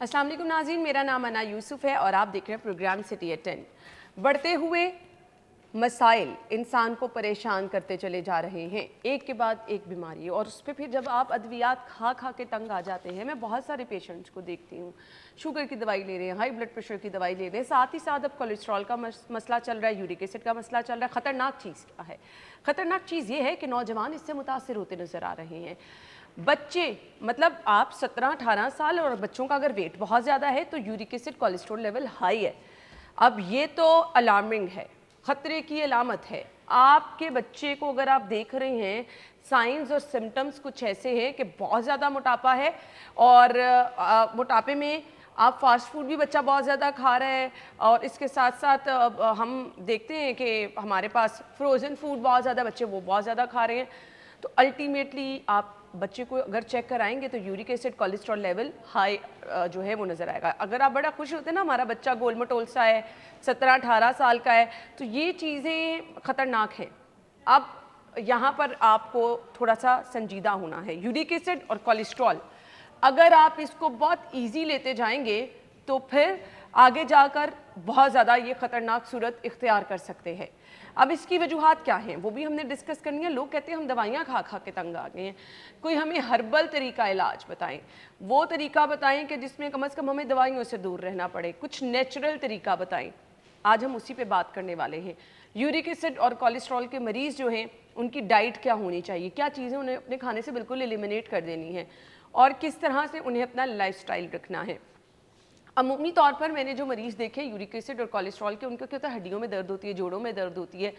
अस्सलाम वालेकुम नाज़रीन, मेरा नाम अना यूसुफ है और आप देख रहे हैं प्रोग्राम सिटी एट 10। बढ़ते हुए मसाइल इंसान को परेशान करते चले जा रहे हैं, एक के बाद एक बीमारी, और उस पर फिर जब आप अद्वियात खा खा के तंग आ जाते हैं। मैं बहुत सारे पेशेंट्स को देखती हूँ, शुगर की दवाई ले रहे हैं, हाई ब्लड प्रेशर की दवाई ले रहे हैं, साथ ही साथ अब कोलेस्ट्रॉल का मसला चल रहा है, यूरिक एसिड का मसला चल रहा है। ख़तरनाक चीज़ क्या है? ख़तरनाक चीज़ ये है कि नौजवान इससे मुतासर होते नज़र आ रहे हैं। बच्चे, मतलब आप 17-18 साल, और बच्चों का अगर वेट बहुत ज़्यादा है तो uric acid cholesterol level high है। अब ये तो अलार्मिंग है, ख़तरे की अलामत है। आपके बच्चे को अगर आप देख रहे हैं, साइंस और सिम्टम्स कुछ ऐसे हैं कि बहुत ज़्यादा मोटापा है, और मोटापे में आप फास्ट फूड भी बच्चा बहुत ज़्यादा खा रहा है, और इसके साथ साथ हम देखते हैं कि हमारे पास फ्रोज़न फूड बहुत ज़्यादा बच्चे वो बहुत ज़्यादा खा रहे हैं। तो अल्टीमेटली आप बच्चे को अगर चेक कराएंगे तो uric acid cholesterol level high जो है वो नज़र आएगा। अगर आप बड़ा खुश होते हैं ना, हमारा बच्चा गोल मटोल सा है, 17-18 साल का है, तो ये चीज़ें ख़तरनाक हैं। अब यहाँ पर आपको थोड़ा सा संजीदा होना है। यूरिक एसिड और कोलेस्ट्रॉल अगर आप इसको बहुत ईजी लेते जाएंगे तो फिर आगे जाकर बहुत ज़्यादा ये ख़तरनाक सूरत इख्तियार कर सकते हैं। अब इसकी वजूहात क्या हैं वो भी हमने डिस्कस करनी है। लोग कहते हैं हम दवाइयाँ खा खा के तंग आ गए हैं, कोई हमें हर्बल तरीका इलाज बताएं, वो तरीका बताएं कि जिसमें कम से कम हमें दवाइयों से दूर रहना पड़े, कुछ नेचुरल तरीका बताएं। आज हम उसी पे बात करने वाले हैं। यूरिक एसिड और कोलेस्ट्रॉल के मरीज़ जो हैं उनकी डाइट क्या होनी चाहिए, क्या चीज़ें उन्हें अपने खाने से बिल्कुल एलिमिनेट कर देनी है, और किस तरह से उन्हें अपना लाइफस्टाइल रखना है। अमूमी तौर पर मैंने जो मरीज़ देखे यूरिक एसिड और कोलेस्ट्रॉल के, उनको क्या होता है, हड्डियों में दर्द होती है, जोड़ों में दर्द होती है,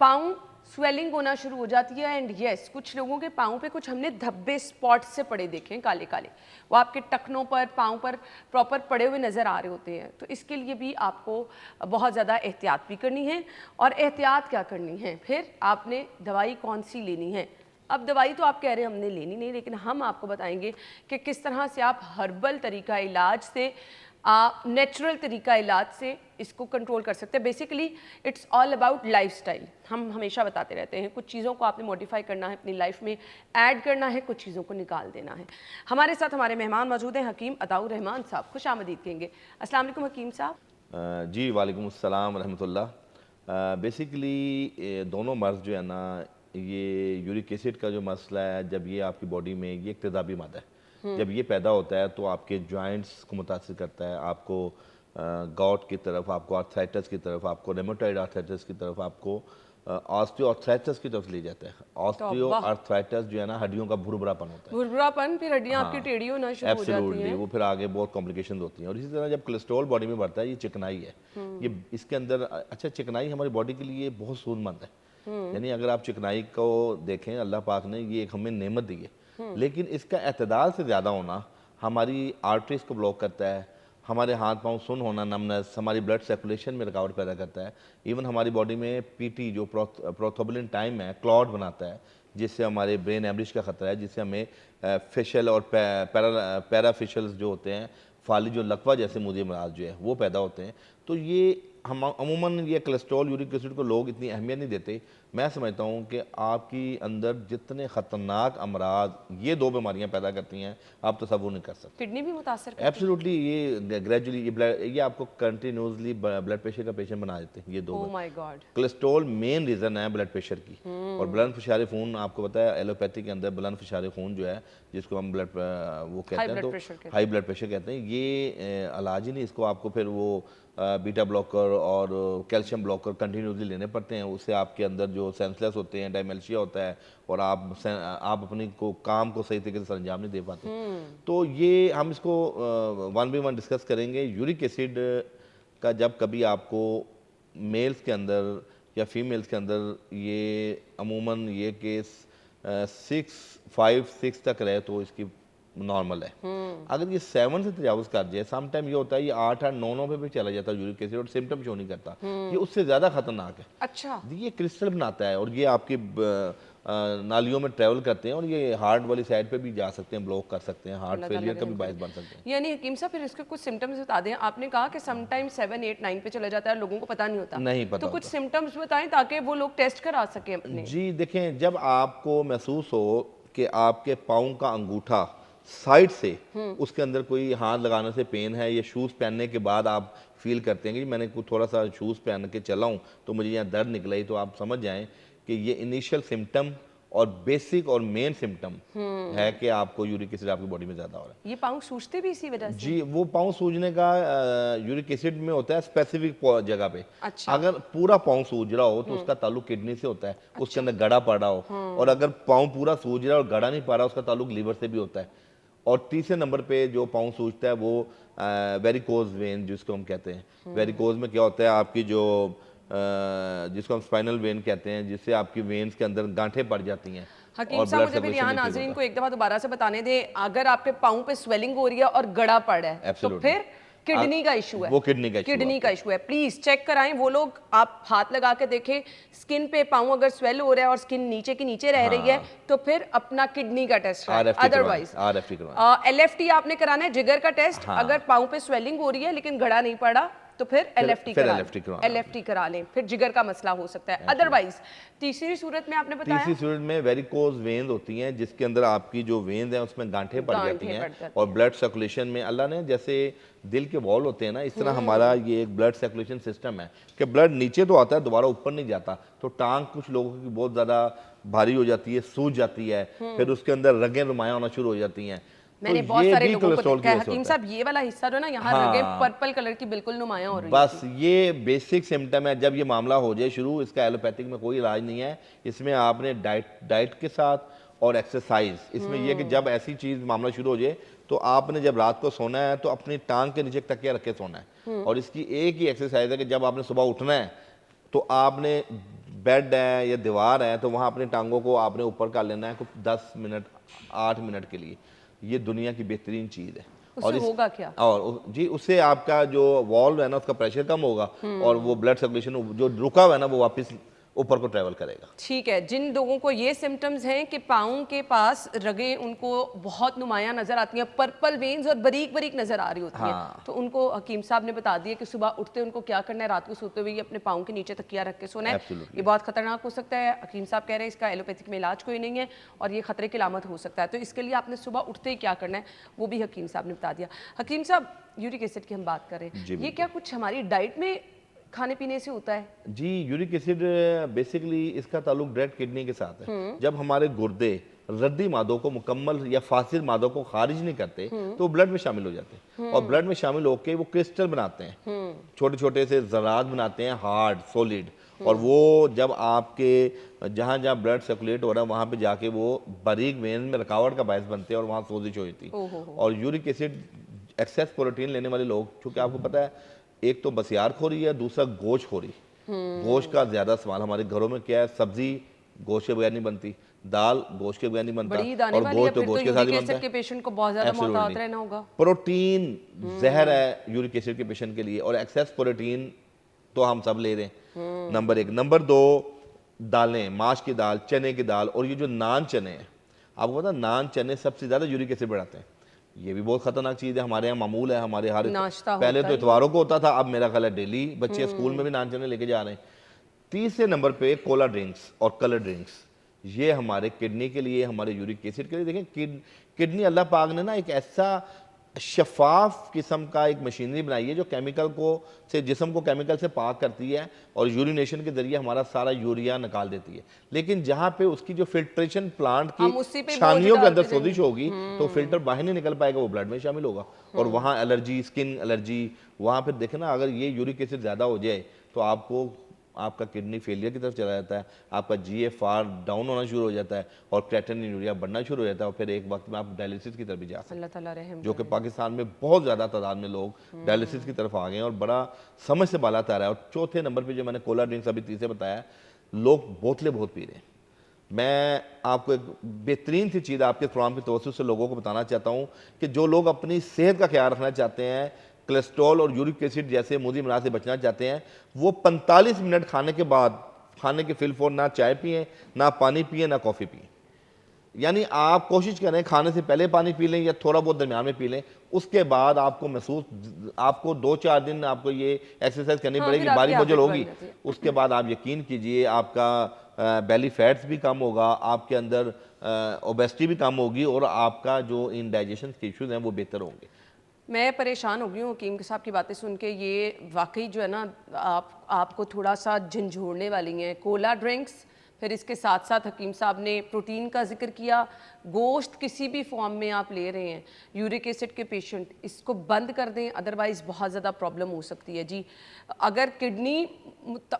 पाँव स्वेलिंग होना शुरू हो जाती है। एंड यस, कुछ लोगों के पाँव पे कुछ हमने धब्बे स्पॉट्स से पड़े देखे हैं, काले काले, वो आपके टखनों पर, पाँव पर प्रॉपर पड़े हुए नज़र आ रहे होते हैं। तो इसके लिए भी आपको बहुत ज़्यादा एहतियात भी करनी है। और एहतियात क्या करनी है, फिर आपने दवाई कौन सी लेनी है। अब दवाई तो आप कह रहे हैं हमने लेनी नहीं, लेकिन हम आपको बताएंगे कि किस तरह से आप हर्बल तरीका इलाज से, नेचुरल तरीका इलाज से इसको कंट्रोल कर सकते हैं। Basically it's all about lifestyle. हम हमेशा बताते रहते हैं कुछ चीज़ों को आपने मॉडिफाई करना है, अपनी लाइफ में ऐड करना है, कुछ चीज़ों को निकाल देना है। हमारे साथ हमारे मेहमान मौजूद हैं, हकीम अताउर रहमान साहब। खुश आमदीद कहेंगे। अस्सलाम वालेकुम हकीम साहब। जी वालेकुम अस्सलाम रहमतुल्लाह। बेसिकली दोनों मर्ज़ जो है ना, ये यूरिक एसिड का जो मसला है, जब ये आपकी बॉडी में, ये एक तेज़ाबी मादा है, जब ये पैदा होता है तो आपके जॉइंट्स को मुतासिर करता है, आपको गॉट की तरफ, आपको आर्थराइटिस की तरफ, आपको रेमेटॉइड आर्थराइटिस की तरफ, आपको ऑस्टियो आर्थराइटिस की तरफ ले जाता है। ऑस्टियो आर्थराइटिस जो है ना, हड्डियों का भुरभुरापन होता है, भुरभुरापन, फिर हड्डियाँ आपकी हाँ टेढ़ी होना शुरू हो जाती हैं। वो फिर आगे बहुत कॉम्प्लिकेशन होती हैं। और इसी तरह जब कोलेस्ट्रॉल बॉडी में बढ़ता है, ये चिकनाई है, ये इसके अंदर, अच्छा चिकनाई हमारी बॉडी के लिए बहुत सूदमंद है। यानी अगर आप चिकनाई को देखें, अल्लाह पाक ने ये एक हमें नेमत दी है, लेकिन इसका एतदाल से ज़्यादा होना हमारी आर्टरीज को ब्लॉक करता है, हमारे हाथ पांव सुन होना, नमनेस, हमारी ब्लड सर्कुलेशन में रुकावट पैदा करता है। इवन हमारी बॉडी में पीटी जो प्रोथ्रोम्बोलिन टाइम है, क्लॉट बनाता है, जिससे हमारे ब्रेन एमरिज का खतरा है, जिससे हमें फेशियल और पैराफिशियल्स जो होते हैं, फाली जो लकवा जैसे मुझे मराज जो है वो पैदा होते हैं। तो ये हम अमूमन ये कोलेस्ट्रॉल, यूरिक एसिड को लोग इतनी अहमियत नहीं देते। मैं समझता हूँ कि आपकी अंदर जितने ख़तरनाक अमराज ये दो बीमारियाँ पैदा करती हैं, आप तसव्वुर नहीं कर सकते। किडनी भी मुतासर करती है। एब्सोल्युटली, ये ग्रेजुअली ये आपको कंटिन्यूसली ब्लड प्रेशर का पेशेंट बना देते हैं, ये दो। Oh my God. Cholesterol main reason है ब्लड प्रेशर की। और ब्लड फिशार खून, आपको पता है एलोपैथी के अंदर ब्लड फिशार खून जो है, जिसको हम ब्लड वो कहते हैं, तो हाई ब्लड प्रेशर कहते हैं, ये इलाज ही नहीं, इसको आपको फिर वो बीटा ब्लॉकर और कैल्शियम ब्लॉकर कंटिन्यूसली लेने पड़ते हैं। उससे आपके अंदर जो सेंसलेस होते हैं, डायमेल्शिया होता है, और आप अपनी को काम को सही तरीके से सरंजाम नहीं दे पाते। तो ये हम इसको 1 by 1 डिस्कस करेंगे। यूरिक एसिड का जब कभी आपको मेल्स के अंदर या फीमेल्स के अंदर ये अमूमन ये केस 6-5-6 तक रहे तो इसकी नॉर्मल है। अगर ये 7 से तजावुज कर जाए, सम टाइम ये होता है ये 8-8-9 पे भी चला जाता है यूरिक एसिड, और सिम्टम शो नहीं करता, ये उससे ज़्यादा खतरनाक है। अच्छा, ये क्रिस्टल बनाता है और ये आपकी नालियों में ट्रेवल करते हैं, और ये हार्ट वाली साइड पे भी जा सकते हैं, ब्लॉक कर सकते हैं, हार्ट फेलियर का भी बायस बन सकते हैं। यानी हकीम साहब, फिर इसके कुछ सिम्टम्स बता दें। आपने कहा कि सम टाइम 7-8-9 पे चला जाता है, लोगों को पता नहीं होता, नहीं पता तो कुछ होता। सिम्टम्स बताएं ताकि वो लोग टेस्ट करा सकें अपने। जी देखें, जब आपको महसूस हो कि आपके पाँव का अंगूठा साइड से उसके अंदर कोई हाथ लगाने से पेन है, या शूज़ पहनने के बाद आप फील करते हैं कि मैंने कुछ थोड़ा सा शूज़ पहन के चला हूँ तो मुझे यहाँ दर्द निकला ही, तो आप समझ जाएं कि ये इनिशियल सिम्टम और बेसिक और मेन सिम्टम है कि आपको यूरिक एसिड आपकी बॉडी में ज़्यादा हो रहा है। ये पाँव सूजते भी इसी वजह से? जी, वो पाँव सूजने का यूरिक एसिड में होता है स्पेसिफिक जगह पे। अच्छा। अगर पूरा पाँव सूज रहा हो तो उसका ताल्लुक किडनी से होता है, उसके अंदर गड़ा पड़ा हो, और अगर पाँव पूरा सूज रहा है और गड़ा नहीं पा रहा, उसका ताल्लुक लीवर से भी होता है। और तीसरे नंबर पे जो पाँव सूजता है वो वेरिकोज वेन जिसको हम कहते हैं। वेरिकोज में क्या होता है, आपकी जो जिसको हम स्पाइनल वेन कहते हैं, जिससे आपकी वेन्स के अंदर गांठें पड़ जाती हैं। हकीम और साहब blood मुझे फिर circulation यहाँ नहीं ठीक नाजरीन होता। को एक दफा दोबारा से बताने दें, अगर आपके पाँव पे स्वेलिंग हो रही है और गड़ा पड़ है तो Absolutely। फिर किडनी का इशू है। वो किडनी का issue किडनी आपका। का इशू है। प्लीज चेक कराएं। वो लोग आप हाथ लगा के देखें, स्किन पे पाँव अगर स्वेल हो रहा है और स्किन नीचे की नीचे रह रही है तो फिर अपना किडनी का टेस्ट कराएं। RFT अदरवाइज RFT करवाएं। LFT आपने कराना है, जिगर का टेस्ट। अगर पाँव पे स्वेलिंग हो रही है लेकिन गड़ा नहीं पड़ा तो फिर LFT फिर करा LFT लें। करवाना LFT करा लें, फिर जिगर का मसला हो सकता है। अदरवाइज तीसरी सूरत में आपने बताया तीसरी सूरत में वेरिकोज वेन्स होती हैं, जिसके अंदर आपकी जो वेन्स हैं उसमें गांठें पड़ जाती गांठें हैं, पड़ जाती और ब्लड सर्कुलेशन में अल्लाह ने जैसे दिल के वॉल होते हैं ना, इस तरह हमारा ये एक ब्लड सर्कुलेशन सिस्टम है कि ब्लड नीचे तो आता है, दोबारा ऊपर नहीं जाता। तो टांग कुछ लोगों की बहुत ज़्यादा भारी हो जाती है, सूज जाती है, फिर उसके अंदर रगें नुमायाँ होना शुरू हो जाती हैं। मैंने तो बहुत ये सारे भी लोगों को कोलेस्ट्रॉल देखा की है वजह से हकीम होता है। साहब, ये वाला हिस्सा जो है ना यहाँ हाँ। रगें पर्पल कलर की बिल्कुल नुमायां हो रही बस ये बेसिक सिम्टम है। जब ये मामला हो जाए शुरू, इसका एलोपैथिक में कोई इलाज नहीं है। इसमें आपने डाइट के साथ और एक्सरसाइज, इसमें ये कि जब ऐसी चीज़ मामला शुरू हो जाए तो आपने जब रात को सोना है तो अपनी टांग के नीचे तकिया रख के सोना है। और इसकी एक ही एक्सरसाइज है कि जब आपने सुबह उठना है तो आपने बेड है या दीवार है तो वहाँ अपनी टांगों को आपने ऊपर कर लेना है कुछ 10 मिनट 8 मिनट के लिए। ये दुनिया की बेहतरीन चीज़ है। उससे होगा क्या? और जी, उससे आपका जो वॉल्व है ना उसका प्रेशर कम होगा, और वो ब्लड सर्कुलेशन जो रुका हुआ है ना वो वापस ऊपर को ट्रैवल करेगा। ठीक है। जिन लोगों को ये सिम्टम्स हैं कि पाँव के पास रगें उनको बहुत नुमायां नजर आती हैं, पर्पल वेन्स और बारीक बारीक नजर आ रही होती हैं, तो उनको हकीम साहब ने बता दिया कि सुबह उठते उनको क्या करना है, रात को सोते हुए अपने पाँव के नीचे तकिया रख के सोना है। Absolutely। ये बहुत खतरनाक हो सकता है। हकीम साहब कह रहे हैं इसका एलोपैथिक में इलाज कोई नहीं है और ये खतरे की अलामत हो सकता है, तो इसके लिए आपने सुबह उठते ही क्या करना है वो भी हकीम साहब ने बता दिया। हकीम साहब, यूरिक एसिड की हम बात कर रहे हैं, ये क्या कुछ हमारी डाइट में खाने पीने से होता है? जी, यूरिक एसिड बेसिकली इसका ताल्लुक डायरेक्ट किडनी के साथ है। जब हमारे गुर्दे रद्दी मादों को मुकम्मल या फासिद मादों को खारिज नहीं करते तो ब्लड में शामिल हो जाते हैं, और ब्लड में शामिल होकर वो क्रिस्टल बनाते हैं, छोटे छोटे से ज़रात बनाते हैं, हार्ड सॉलिड। और वो जब आपके जहाँ जहाँ ब्लड सर्कुलेट हो रहा है वहाँ पे जाके वो बारीक वेन में रुकावट का बायस बनते हैं और वहाँ सोजिश हो जाती है। और यूरिक एसिड एक्सेस प्रोटीन लेने वाले लोग, चूँकि आपको पता है एक तो बसियार खोरी है, दूसरा गोश्त खोरी। गोश्त का ज्यादा इस्तेमाल हमारे घरों में क्या है, सब्जी गोश्त के बगैर नहीं बनती, दाल गोश्त के बगैर नहीं बनता, बड़ी दाने और वाली है, गोश्त तो फिर तो गोश्त के साथ ही यूरिक बनता एसिड के है। पेशेंट को बहुत ज्यादा Absolutely। मोहतात रहना होगा। प्रोटीन जहर है यूरिक एसिड के पेशेंट के लिए, और एक्सेस प्रोटीन तो हम सब ले रहे हैं, नंबर 1। नंबर 2, दालें, माश की दाल, चने की दाल, और ये जो नान चने हैं, आपको पता है नान चने सबसे ज्यादा यूरिक एसिड बढ़ाते हैं। ये भी बहुत खतरनाक चीज़ है। हमारे यहाँ मामूल है, हमारे हर नाश्ता पहले होता तो ही इतवारों को होता था, अब मेरा ख्याल है डेली बच्चे स्कूल में भी नान चने लेके जा रहे हैं। तीसरे नंबर पे कोला ड्रिंक्स और कलर ड्रिंक्स, ये हमारे किडनी के लिए, हमारे यूरिक एसिड के लिए। देखें किडनी अल्लाह पाक ने ना एक ऐसा शफाफ किस्म का एक मशीनरी बनाई है जो केमिकल को से जिस्म को केमिकल से पाक करती है और यूरिनेशन के जरिए हमारा सारा यूरिया निकाल देती है। लेकिन जहाँ पे उसकी जो फिल्ट्रेशन प्लांट हम उसी पे की बोझ छानियों के अंदर डालते सोजिश होगी तो फिल्टर बाहर नहीं निकल पाएगा, वो ब्लड में शामिल होगा, और वहाँ एलर्जी, स्किन एलर्जी, वहाँ पे देखें ना अगर ये यूरिक एसिड ज़्यादा हो जाए तो आपको आपका किडनी फेलियर की तरफ चला जाता है, आपका GFR डाउन होना शुरू हो जाता है, और क्रेटिनिन यूरिया बढ़ना शुरू हो जाता है, और फिर एक वक्त में आप डायलिसिस की तरफ भी जा सकते हैं। अल्लाह ताला रहम जो कि पाकिस्तान में बहुत ज़्यादा तादाद में लोग डायलिसिस की तरफ आ गए हैं और बड़ा समझ से बाला आ रहा है। और चौथे नंबर पे जो मैंने कोला ड्रिंक्स अभी तीसरे बताया, लोग बोतलें बहुत पी रहे हैं। मैं आपको एक बेहतरीन सी चीज़ आपके प्रोग्राम की तवज्जो से लोगों को बताना चाहता हूँ कि जो लोग अपनी सेहत का ख्याल रखना चाहते हैं, कोलेस्ट्रॉल और यूरिक एसिड जैसे मुद्दे मराज से बचना चाहते हैं, वो 45 मिनट खाने के बाद, खाने के फिलफोर ना चाय पिए, ना पानी पिए, ना कॉफ़ी पिए। यानी आप कोशिश करें खाने से पहले पानी पी लें या थोड़ा बहुत दरमियान में पी लें, उसके बाद आपको महसूस, आपको 2-4 दिन आपको ये एक्सरसाइज करनी हाँ, पड़ेगी, फिर बारी आपकी बजल आदत होगी। बन जाती है। उसके बाद आप यकीन कीजिए आपका बेली फैट्स भी कम होगा, आपके अंदर ओबेसिटी भी कम होगी और आपका जो इंडाइजेशन के इश्यूज हैं वो बेहतर होंगे। मैं परेशान हो गई हूँ हकीम साहब की बातें सुन के। ये वाकई जो है ना, आपको थोड़ा सा झंझोड़ने वाली हैं। कोला ड्रिंक्स, फिर इसके साथ साथ हकीम साहब ने प्रोटीन का जिक्र किया, गोश्त किसी भी फॉर्म में आप ले रहे हैं, यूरिक एसिड के पेशेंट, इसको बंद कर दें, अदरवाइज़ बहुत ज़्यादा प्रॉब्लम हो सकती है जी। अगर किडनी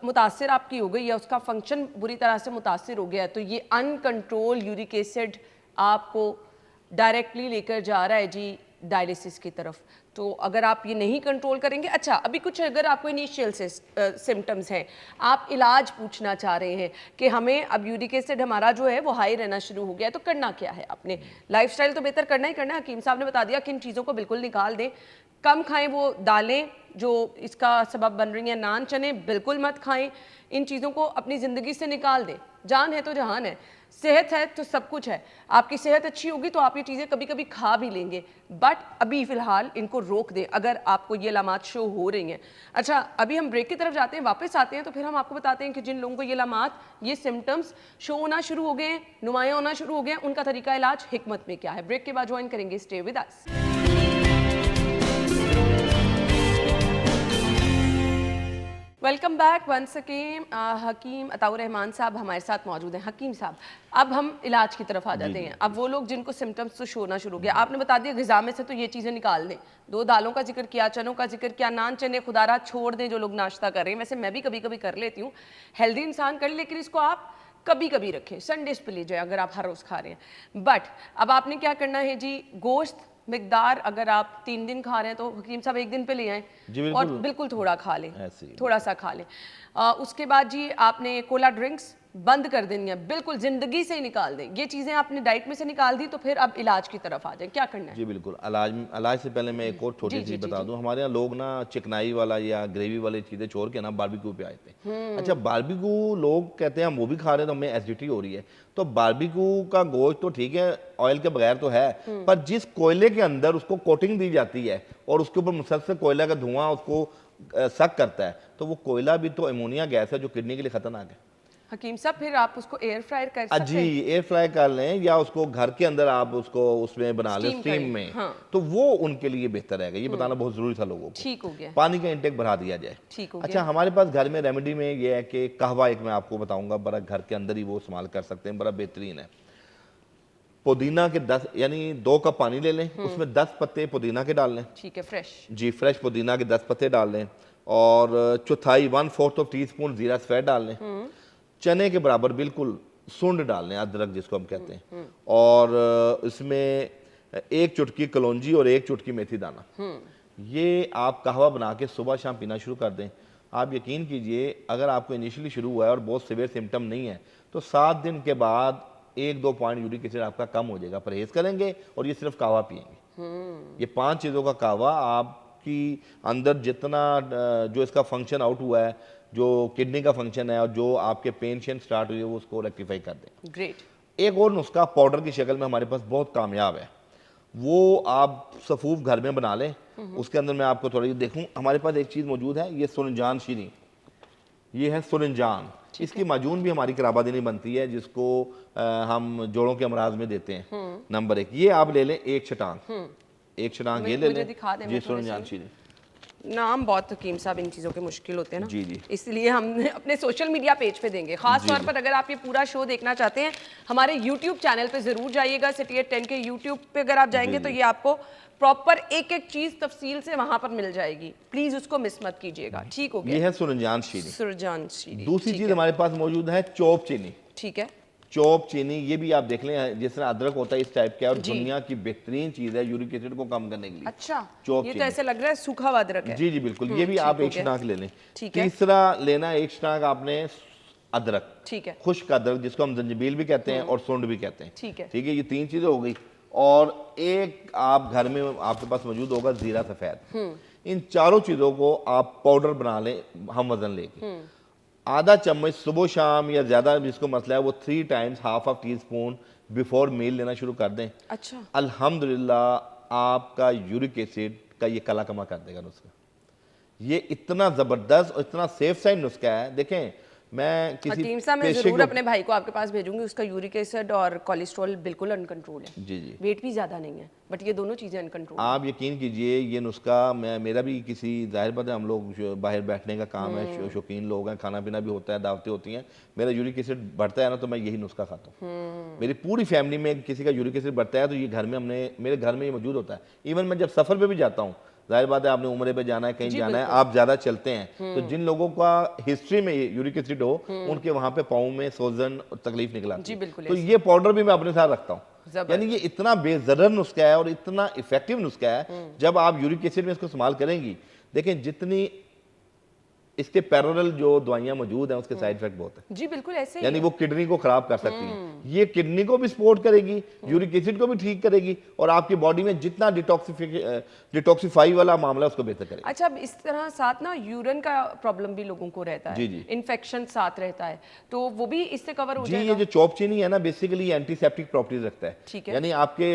मुतासर आपकी हो गई है, उसका फंक्शन बुरी तरह से मुतासर हो गया है, तो ये अनकंट्रोल यूरिक एसिड आपको डायरेक्टली लेकर जा रहा है जी डायलिसिस की तरफ। तो अगर आप ये नहीं कंट्रोल करेंगे, अच्छा अभी कुछ अगर आपको इनिशियल से सिम्टम्स हैं, आप इलाज पूछना चाह रहे हैं कि हमें अब यूरिक एसिड हमारा जो है वो हाई रहना शुरू हो गया है, तो करना क्या है? आपने लाइफस्टाइल तो बेहतर करना ही करना है। हकीम साहब ने बता दिया किन चीज़ों को बिल्कुल निकाल दें। कम खाएं वो दालें जो इसका सबब बन रही हैं, नान चने बिल्कुल मत खाएं। इन चीज़ों को अपनी ज़िंदगी से निकाल दें। जान है तो जहान है, सेहत है तो सब कुछ है। आपकी सेहत अच्छी होगी तो आप ये चीज़ें कभी कभी खा भी लेंगे, बट अभी फ़िलहाल इनको रोक दें अगर आपको ये लामात शो हो रही हैं। अच्छा, अभी हम ब्रेक की तरफ जाते हैं, वापस आते हैं तो फिर हम आपको बताते हैं कि जिन लोगों को ये लामात, ये सिम्टम्स शो होना शुरू हो गए हैं, नुमायाँ होना शुरू हो गए हैं, उनका तरीका इलाज हिकमत में क्या है। ब्रेक के बाद ज्वाइन करेंगे, stay with us. Welcome back once again. Hakim Ataur Rahman sahab हमारे साथ मौजूद हैं। हकीम साहब, अब हम इलाज की तरफ आ जाते हैं। अब वो लोग जिनको सिम्टम्स तो शो होना शुरू हो गया, आपने बता दिया ग़िज़ा में से तो ये चीज़ें निकाल दें, 2 दालों का जिक्र किया, चनों का जिक्र किया, नान चने खुदारा छोड़ दें जो लोग नाश्ता कर रहे हैं। वैसे मैं भी कभी कभी कर लेती हूँ, हेल्दी इंसान कर ले, लेकिन इसको आप कभी कभी रखें, संडेज पे ले जाए अगर आप हर रोज़ खा रहे हैं। बट अब आपने क्या करना है जी, गोश्त मिकदार अगर आप 3 दिन खा रहे हैं तो हकीम साहब 1 दिन पे ले आएँ और बिल्कुल थोड़ा खा लें, थोड़ा सा खा लें। उसके बाद जी आपने कोला ड्रिंक्स बंद कर देनी है, बिल्कुल ज़िंदगी से ही निकाल दें। ये चीज़ें आपने डाइट में से निकाल दी तो फिर अब इलाज की तरफ आ जाए, क्या करना है? जी बिल्कुल। इलाज से पहले मैं एक और छोटी चीज़ बता दूं, हमारे यहाँ लोग ना चिकनाई वाला या ग्रेवी वाली चीज़ें छोड़ के ना बारबेक्यू पे आए थे। अच्छा, बारबेक्यू लोग कहते हैं हम वो भी खा रहे हैं तो हमें एसिडिटी हो रही है। तो बारबेक्यू का गोश्त तो ठीक है, ऑयल के बगैर तो है, पर जिस कोयले के अंदर उसको कोटिंग दी जाती है और उसके ऊपर मुसलसल कोयला का धुआं उसको सक करता है, तो वो कोयला भी तो अमोनिया गैस है जो किडनी के लिए खतरनाक है। हकीम साहब, फिर आप उसको एयर फ्रायर कर सकते हैं? जी, एयर फ्राई कर लें या उसको घर के अंदर आप उसको उसमें बना लें स्टीम में। हाँ। तो वो उनके लिए बेहतर रहेगा। ये बताना बहुत जरूरी था लोगों को। ठीक हो गया, पानी का इंटेक बढ़ा दिया जाए। ठीक हो अच्छा, हमारे पास घर में रेमेडी में ये है कि कहवा, एक मैं आपको बताऊंगा, बड़ा घर के अंदर ही वो इस्तेमाल कर सकते हैं, बड़ा बेहतरीन है। पुदीना के 10 यानी 2 कप पानी ले लें, उसमें 10 पत्ते पुदीना के डाल लें। ठीक है, फ्रेश जी, फ्रेश पुदीना के 10 पत्ते डाल लें और चौथाई 1/4 टीस्पून जीरा सफ़ेद डाल लें। चने के बराबर बिल्कुल सुंड डाल लें, अदरक जिसको हम कहते हैं, और इसमें 1 चुटकी कलौंजी और 1 चुटकी मेथी दाना। ये आप कहवा बना के सुबह शाम पीना शुरू कर दें। आप यकीन कीजिए, अगर आपको इनिशियली शुरू हुआ है और बहुत सीवियर सिम्टम नहीं है तो 7 दिन के बाद 1-2 पॉइंट यूरिक एसिड आपका कम हो जाएगा। परहेज करेंगे और ये सिर्फ कहवा पिएंगे। ये 5 चीज़ों का कहवा आपकी अंदर जितना जो इसका फंक्शन आउट हुआ है, जो किडनी का फंक्शन है और जो आपके पेशेंट स्टार्ट हुई है, वो उसको रेक्टिफाई कर दें। ग्रेट। एक और नुस्खा पाउडर की शक्ल में हमारे पास बहुत कामयाब है, वो आप सफूफ घर में बना लें। उसके अंदर मैं आपको थोड़ी देखूं, हमारे पास एक चीज़ मौजूद है, ये सुरंजान शीनी, ये है सुरंजान। इसकी माजून भी हमारी कराबादीनी बनती है, जिसको हम जोड़ों के अमराज में देते हैं। नंबर 1 ये आप ले लें, 1 छटांग ये ले लें जी, सुरंजान शीनी। नाम बहुत हकीम साहब इन चीज़ों के मुश्किल होते हैं ना, जी। इसलिए हम अपने सोशल मीडिया पेज पे देंगे। खास तौर पर अगर आप ये पूरा शो देखना चाहते हैं, हमारे यूट्यूब चैनल पे ज़रूर जाइएगा। सिटी एट 10 के यूट्यूब पे अगर आप जाएंगे तो ये आपको प्रॉपर एक एक चीज़ तफसील से वहाँ पर मिल जाएगी। प्लीज़ उसको मिस मत कीजिएगा, ठीक हो गया? ये है सुरंजान शीनी। सुरजान शीनी। दूसरी चीज़ हमारे पास मौजूद है चौप चीनी। ठीक है, चौप चीनी, ये भी आप देख लें जिस तरह अदरक होता है इस टाइप का, और दुनिया की बेहतरीन चीज़ है यूरिक एसिड को कम करने के लिए। अच्छा, चौप ये तो चीनी। ऐसे लग रहा है सूखा हुआ अदरक है। जी बिल्कुल, ये भी आप 1 छटाक ले लें। ठीक है। तीसरा लेना 1 छटाक आपने अदरक, ठीक है, खुश्क अदरक जिसको हम जंजीबील भी कहते हैं और सूंड भी कहते हैं। ठीक है, ठीक है, ये 3 चीज़ें हो गई। और एक आप घर में आपके पास मौजूद होगा जीरा सफ़ेद। इन चारों चीज़ों को आप पाउडर बना लें, हम वजन लेके आधा चम्मच सुबह शाम, या ज़्यादा जिसको मसला है वो 3 times half tea spoon before meal लेना शुरू कर दें। अच्छा, अल्हम्दुलिल्लाह आपका यूरिक एसिड का ये कमा कर देगा नुस्खा। ये इतना ज़बरदस्त और इतना सेफ साइड नुस्खा है। देखें, मैं किसी हकीम साहब, मैं पेशे जरूर को अपने भाई को आपके पास भेजूंगी, उसका यूरिक एसिड और कोलेस्ट्रॉल बिल्कुल अनकंट्रोल है, जी जी वेट भी ज़्यादा नहीं है, बट ये दोनों चीज़ें अनकंट्रोल है। आप यकीन कीजिए ये नुस्खा मेरा भी किसी जाहिर बात है हम लोग जो बाहर बैठने का काम है शौकीन लोग हैं, खाना पीना भी होता है, दावतें होती हैं, मेरा यूरिक एसिड बढ़ता है ना तो मैं यही नुस्खा खाता हूँ। मेरी पूरी फैमिली में किसी का यूरिक एसिड बढ़ता है तो ये घर में मेरे घर में ये मौजूद होता है। इवन मैं जब सफ़र पे भी जाता हूँ, जाहिर बात है आपने उम्रे पे जाना है, कहीं जी जाना है, बिल्कुल। आप ज़्यादा चलते हैं तो जिन लोगों का हिस्ट्री में यूरिक एसिड हो उनके वहाँ पे पाँव में सोजन और तकलीफ निकल आती जी है। बिल्कुल तो ऐसे। ये पाउडर भी मैं अपने साथ रखता हूँ। जबरदस्त। यानी ये इतना बेजरर नुस्खा है और इतना इफेक्टिव नुस्खा है, जब आप यूरिक एसिड में इसको इस्तेमाल करेंगी, देखें जितनी इसके पैरेलल जो दवाइयां मौजूद हैं उसके साइड इफेक्ट बहुत है। जी बिल्कुल ऐसे ही यानी है। वो किडनी को खराब कर सकती हैं, ये किडनी को भी सपोर्ट करेगी, यूरिक एसिड को भी ठीक करेगी और आपकी बॉडी में जितना डिटॉक्सिफाई वाला मामला है उसको बेहतर करेगी। अच्छा, अब इस तरह साथ ना यूरिन का प्रॉब्लम भी लोगों को रहता है, जी, जी। इन्फेक्शन साथ रहता है, तो वो भी इससे कवर हो जी, ये जाएगा? जो चॉप चीनी है ना बेसिकली एंटीसेप्टिक प्रॉपर्टीज रखता है। ठीक है। यानी आपके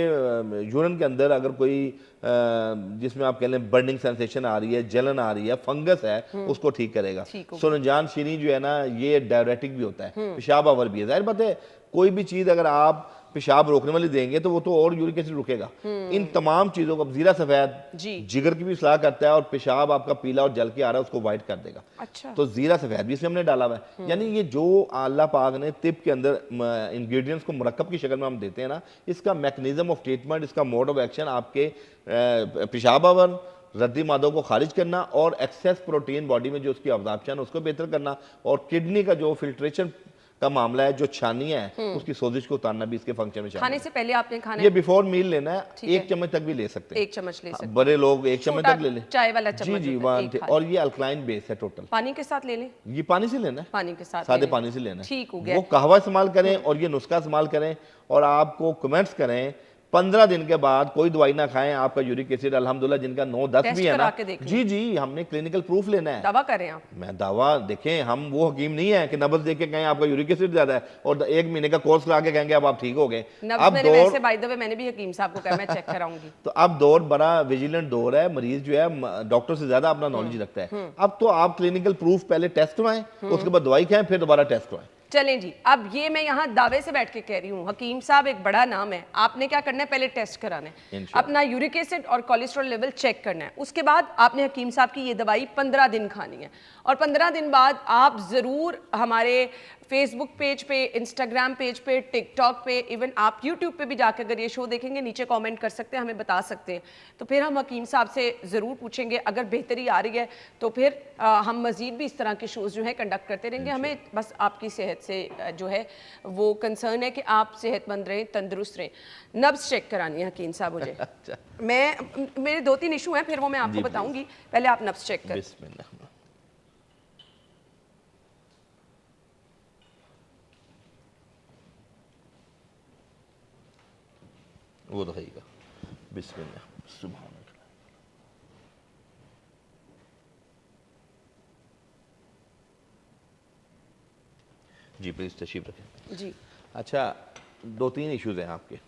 यूरिन के अंदर अगर कोई जिसमें आप कह लें बर्निंग सेंसेशन आ रही है, जलन आ रही है, फंगस है, उसको ठीक करेगा। ठीक होगा। सोनजान शीनी जो है ना ये डायरेटिक भी होता है, पेशाब आवर भी है। जाहिर बात है कोई भी चीज़ अगर आप पेशाब रोकने वाली देंगे तो वो तो और यूरिक एसिड रुकेगा। इन तमाम चीज़ों को जीरा सफ़ेद जी। जिगर की भी सलाह करता है और पेशाब आपका पीला और जल के आ रहा है उसको वाइट कर देगा। अच्छा। तो जीरा सफ़ेद भी इसमें हमने डाला हुआ है। यानी ये जो अल्लाह पाक ने तिब के अंदर इंग्रेडिएंट्स को मुरक्कब की शक्ल में हम देते हैं ना, इसका मैकेनिज्म ऑफ ट्रीटमेंट, इसका मोड ऑफ एक्शन आपके पेशाब आवर रद्दी मादों को खारिज करना और एक्सेस प्रोटीन बॉडी में जो उसकी अब्जॉर्प्शन उसको बेहतर करना और किडनी का जो फिल्ट्रेशन का मामला है, जो छानियां है उसकी सोजिश को उतारना भी इसके फंक्शन में शामिल खाने है। से पहले आपने खाना ये बिफोर मील लेना है, ठीक है। 1 चम्मच तक भी ले सकते हैं। 1 चम्मच ले सकते हैं। बड़े लोग 1 चम्मच छोटा तक ले लें। चाय वाला जी चम्मच जी होता है, वन एक थे। खा और ये अल्कलाइन बेस है टोटल। पानी के साथ ले लें? ये पानी से लेना है, पानी के साथ सादे ले लें। पानी से लेना है। ठीक हो गया। वो कहवा इस्तेमाल करें और ये नुस्खा इस्तेमाल करें और आपको कमेंट्स करें 15 दिन के बाद कोई दवाई ना खाएं, आपका यूरिक एसिड अल्हम्दुलिल्लाह जिनका 9-10 टेस्ट भी है ना, करा के देख लें। जी जी हमने क्लिनिकल प्रूफ लेना है। दावा करें आप? मैं दावा देखें, हम वो हकीम नहीं है कि नब्ज देख के कहें आपका यूरिक एसिड ज्यादा है और 1 महीने का कोर्स लगा के कहेंगे अब आप ठीक हो गए। नब्ज अब मैंने दौर वैसे बाय द वे मैंने भी हकीम साहब को कहा मैं चेक कराऊंगी। तो अब दौर बड़ा विजिलेंट दौर है, मरीज जो है डॉक्टर से ज्यादा अपना नॉलेज रखता है। अब तो आप क्लिनिकल प्रूफ पहले टेस्ट करवाएं, उसके बाद दवाई खाएं, फिर दोबारा टेस्ट करवाएं। चलें जी, अब ये मैं यहाँ दावे से बैठ के कह रही हूँ, हकीम साहब एक बड़ा नाम है, आपने क्या करना है, पहले टेस्ट कराना है, इंशाल्लाह। अपना यूरिक एसिड और कोलेस्ट्रॉल लेवल चेक करना है, उसके बाद आपने हकीम साहब की ये दवाई 15 दिन खानी है और 15 दिन बाद आप ज़रूर हमारे फेसबुक पेज पे, इंस्टाग्राम पेज पे, टिकटॉक पे, इवन आप यूट्यूब पे भी जाकर अगर ये शो देखेंगे नीचे कमेंट कर सकते हैं, हमें बता सकते हैं, तो फिर हम हकीम साहब से ज़रूर पूछेंगे। अगर बेहतरी आ रही है तो फिर हम मज़ीद भी इस तरह के शोज़ जो है कंडक्ट करते रहेंगे। हमें बस आपकी सेहत से जो है वो कंसर्न है कि आप सेहतमंद रहें, तंदुरुस्त रहें। नब्ज़ चेक करानी है हकीम साहब मुझे। मेरे 2-3 इशू हैं, फिर वो मैं आपको जी, बताऊंगी, पहले आप नब्ज़ चेक करें। बिस्मिल्लाह। वो रहेगा। बिस्मिल्लाह सुभान अल्लाह। जी प्लीज तशरीफ रखें। जी। अच्छा 2-3 इश्यूज हैं आपके।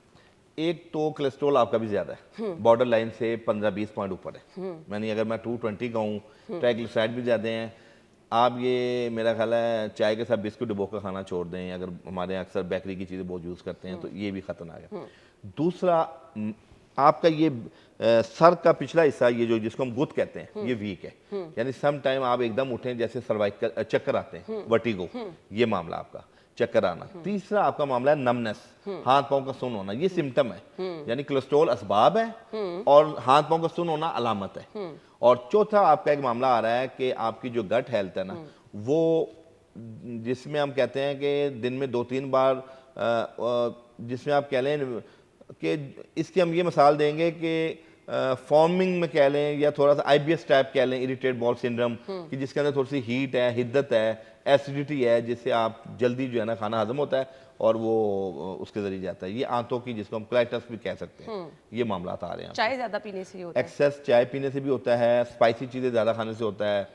एक तो कोलेस्ट्रॉल आपका भी ज़्यादा है, बॉर्डर लाइन से 15-20 पॉइंट ऊपर है। मैंने अगर मैं 220 का हूँ, ट्राइग्लिसराइड भी ज़्यादा हैं। आप ये मेरा ख्याल है चाय के साथ बिस्कुट डुबो कर खाना छोड़ दें। अगर हमारे यहाँ अक्सर बेकरी की चीज़ें बहुत यूज़ करते हैं तो ये भी खतरनाक है। दूसरा आपका ये सर का पिछला हिस्सा, ये जो जिसको हम गुद कहते हैं, ये वीक है। यानी सम टाइम आप एकदम उठें जैसे सर्वाइकल चक्कर आते हैं, वर्टिगो, ये मामला आपका चक्कर आना। तीसरा आपका मामला है नमनेस, हाथ पांव का सुन्न होना, ये सिम्टम है। यानी कोलेस्ट्रॉल असबाब है और हाथ पांव का सुन्न होना अलामत है। और चौथा आपका एक मामला आ रहा है कि आपकी जो गट हेल्थ है ना, वो जिसमें हम कहते हैं कि दिन में 2-3 बार जिसमें आप कह लें कि इसकी हम ये मिसाल देंगे कि फॉर्मिंग में कह लें या थोड़ा सा IBS टाइप कह लें, इरिटेट बॉल सिंड्रोम, कि जिसके अंदर थोड़ी सी हीट है, हिद्दत है, एसिडिटी है, जिससे आप जल्दी जो है ना खाना हजम होता है और वो उसके जरिए जाता है। ये आंतों की जिसको हम क्लाइटस भी कह सकते हैं, ये मामला आ रहे हैं। चाय ज़्यादा पीने से ही होता है? एक्सेस चाय पीने से भी होता है, स्पाइसी चीज़ें ज़्यादा खाने से होता है